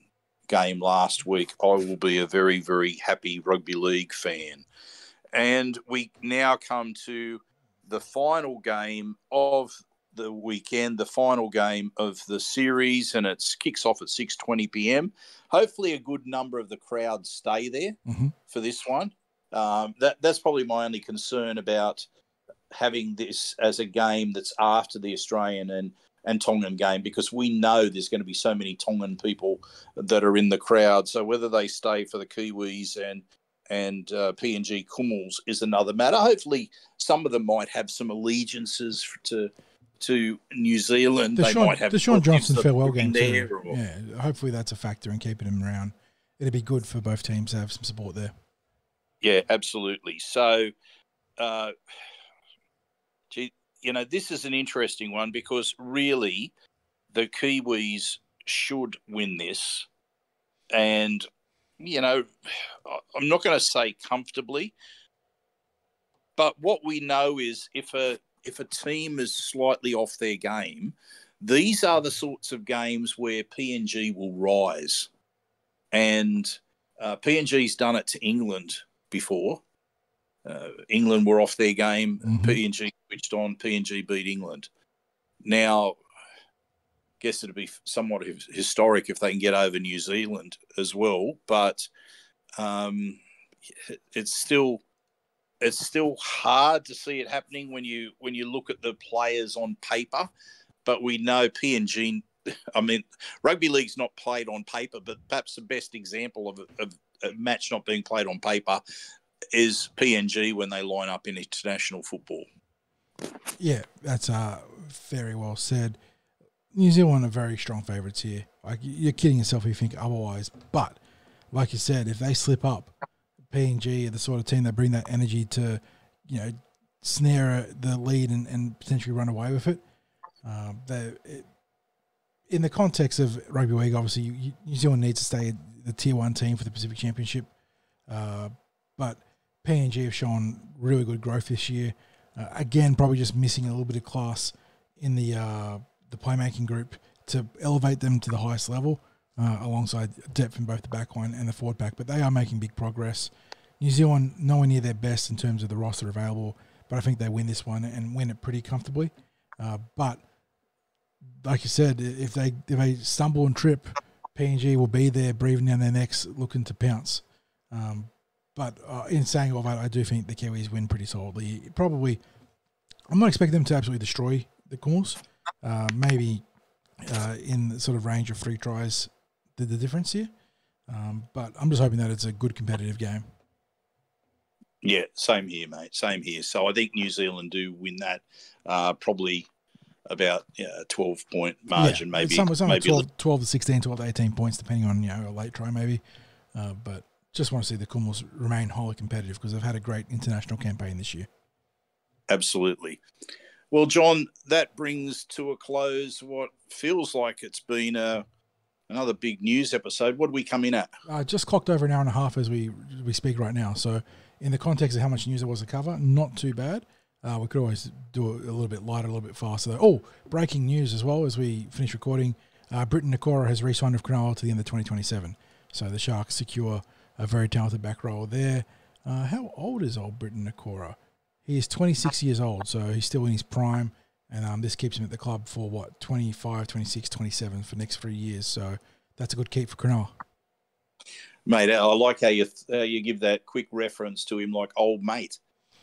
[SPEAKER 4] game last week, I will be a very, very happy rugby league fan. And we now come to the final game of the weekend, the final game of the series, and it kicks off at 6:20 p.m. Hopefully a good number of the crowd stay there for this one. That's probably my only concern about having this as a game that's after the Australian and Tongan game, because we know there's going to be so many Tongan people that are in the crowd. So whether they stay for the Kiwis and PNG Kummels is another matter. Hopefully some of them might have some allegiances to New Zealand. They might have
[SPEAKER 3] the Sean Johnson farewell game
[SPEAKER 4] there.
[SPEAKER 3] Too. Yeah, hopefully that's a factor in keeping him around. It'd be good for both teams to have some support there.
[SPEAKER 4] Yeah, absolutely. So, this is an interesting one, because really the Kiwis should win this. And, I'm not going to say comfortably, but what we know is if a team is slightly off their game, these are the sorts of games where PNG will rise. And PNG's done it to England before. England were off their game, PNG switched on, PNG beat England. Now, I guess it'll be somewhat historic if they can get over New Zealand as well, but it's still hard to see it happening when you look at the players on paper. But we know PNG, rugby league's not played on paper, but perhaps the best example of a match not being played on paper is PNG when they line up in international football.
[SPEAKER 3] Yeah, that's very well said. New Zealand are very strong favourites here. Like, you're kidding yourself if you think otherwise. But, like you said, if they slip up, PNG are the sort of team that bring that energy to, snare the lead and potentially run away with it. In the context of rugby league, obviously, New Zealand needs to stay the Tier 1 team for the Pacific Championship. But PNG have shown really good growth this year. Again, probably just missing a little bit of class in the playmaking group to elevate them to the highest level, alongside depth in both the back line and the forward pack. But they are making big progress. New Zealand, nowhere near their best in terms of the roster available, but I think they win this one and win it pretty comfortably. But like you said, if they stumble and trip, PNG will be there breathing down their necks looking to pounce. But in saying all that, I do think the Kiwis win pretty solidly. Probably, I'm not expecting them to absolutely destroy the Comores. Maybe in the sort of range of 3 tries, the difference here. But I'm just hoping that it's a good competitive game.
[SPEAKER 4] Yeah, same here, mate. Same here. So I think New Zealand do win that, probably about 12-point margin, maybe.
[SPEAKER 3] Maybe 12 to 16, 12 to 18 points, depending on a late try, maybe. But just want to see the Comores remain highly competitive because they've had a great international campaign this year.
[SPEAKER 4] Absolutely. Well, John, that brings to a close what feels like it's been another big news episode. What do we come in at?
[SPEAKER 3] Just clocked over an hour and a half as we speak right now. So in the context of how much news there was to cover, not too bad. We could always do it a little bit lighter, a little bit faster. Oh, breaking news as well as we finish recording. Britton Nakora has re-signed with Cronulla to the end of 2027. So the Sharks secure a very talented back rower there. How old is old Britton Nakora? He is 26 years old, so he's still in his prime. And this keeps him at the club for, 25, 26, 27 for the next 3 years. So that's a good keep for Cronulla.
[SPEAKER 4] Mate, I like how you give that quick reference to him like old mate.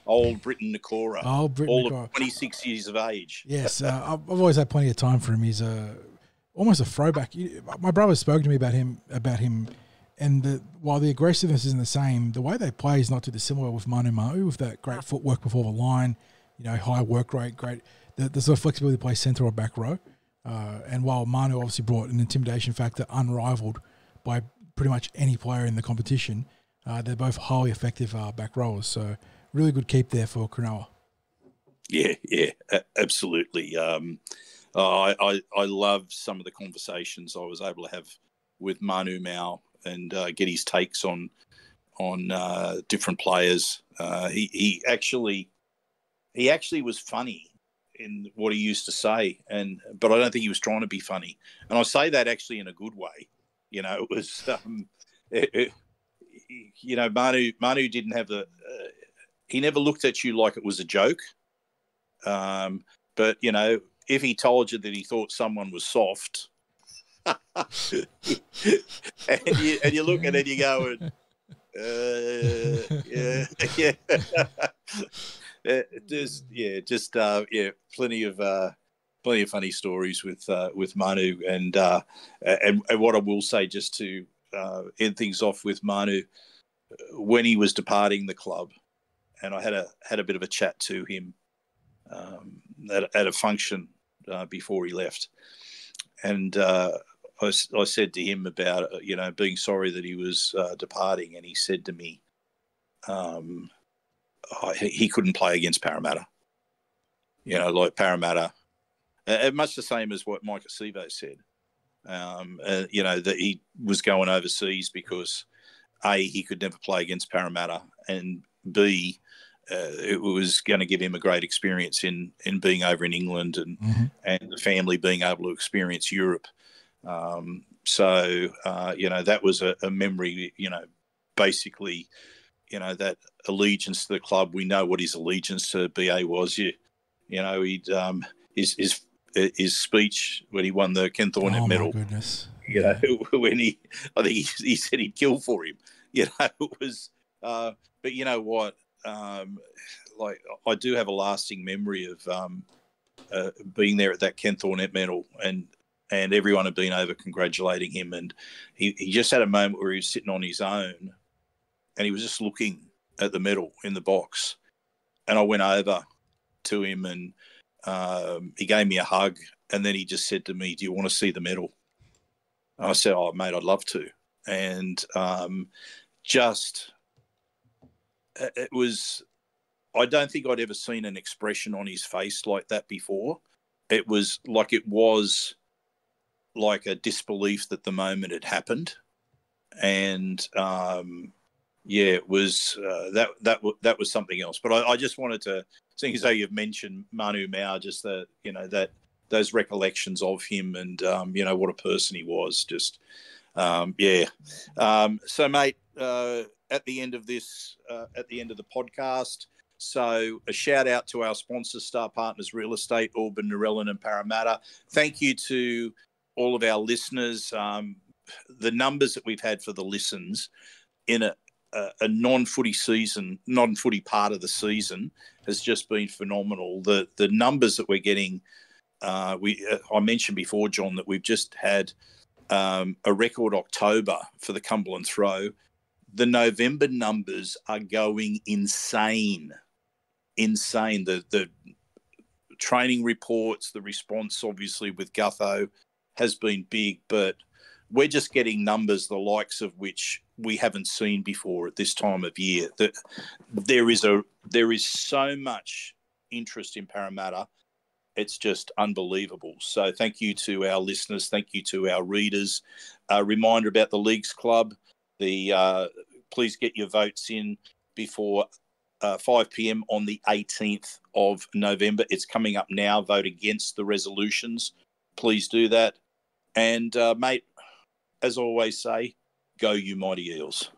[SPEAKER 4] Old Britton Nakora.
[SPEAKER 3] Old Britton
[SPEAKER 4] Nakora. Of 26 years of age.
[SPEAKER 3] Yes, I've always had plenty of time for him. He's almost a throwback. My brother spoke to me about him, and while the aggressiveness isn't the same, the way they play is not too dissimilar with Manu Ma'u, with that great footwork before the line, high work rate, great. The sort of flexibility to play centre or back row. And while Manu obviously brought an intimidation factor unrivaled by pretty much any player in the competition, they're both highly effective back rowers. So really good keep there for Cronulla.
[SPEAKER 4] Yeah, absolutely. I love some of the conversations I was able to have with Manu Mao and get his takes on different players. He actually was funny in what he used to say, but I don't think he was trying to be funny. And I say that actually in a good way. It was, Manu didn't have he never looked at you like it was a joke. But, if he told you that he thought someone was soft, and you look at it, you go, plenty of funny stories with Manu, and what I will say, just to end things off with Manu, when he was departing the club, and I had a bit of a chat to him at a function before he left, and I said to him about being sorry that he was departing, and he said to me, he couldn't play against Parramatta. Like Parramatta, much the same as what Mike Acevo said. That he was going overseas because A, he could never play against Parramatta, and B, it was going to give him a great experience in being over in England and the family being able to experience Europe. That was a memory, basically, that allegiance to the club. We know what his allegiance to BA was. His speech when he won the Ken Thornett medal.
[SPEAKER 3] Oh, my goodness.
[SPEAKER 4] When I think he said he'd kill for him. It was, but you know what? I do have a lasting memory of being there at that Ken Thornett medal, and everyone had been over congratulating him, and he just had a moment where he was sitting on his own, and he was just looking at the medal in the box, and I went over to him, and he gave me a hug, and then he just said to me, "Do you want to see the medal?" And I said, "Oh, mate, I'd love to." And just it was. I don't think I'd ever seen an expression on his face like that before. It was like a disbelief that the moment had happened, and it was that was something else. But I just wanted to, seeing as though you've mentioned Manu Mao, just that those recollections of him and what a person he was. Just so, mate, at the end of this, at the end of the podcast. So a shout out to our sponsors, Star Partners Real Estate, Auburn, Narellan and Parramatta. Thank you to all of our listeners. The numbers that we've had for the listens in a non-footy season, non-footy part of the season has just been phenomenal. The numbers that we're getting, I mentioned before, John, that we've just had a record October for the Cumberland Throw. The November numbers are going insane. The training reports, the response obviously with Gutho has been big, but we're just getting numbers the likes of which we haven't seen before at this time of year. That there is so much interest in Parramatta. It's just unbelievable. So thank you to our listeners. Thank you to our readers. A reminder about the Leagues Club. Please get your votes in before 5 p.m. on the 18th of November. It's coming up now. Vote against the resolutions. Please do that. And, mate, as I always say, go you mighty Eels.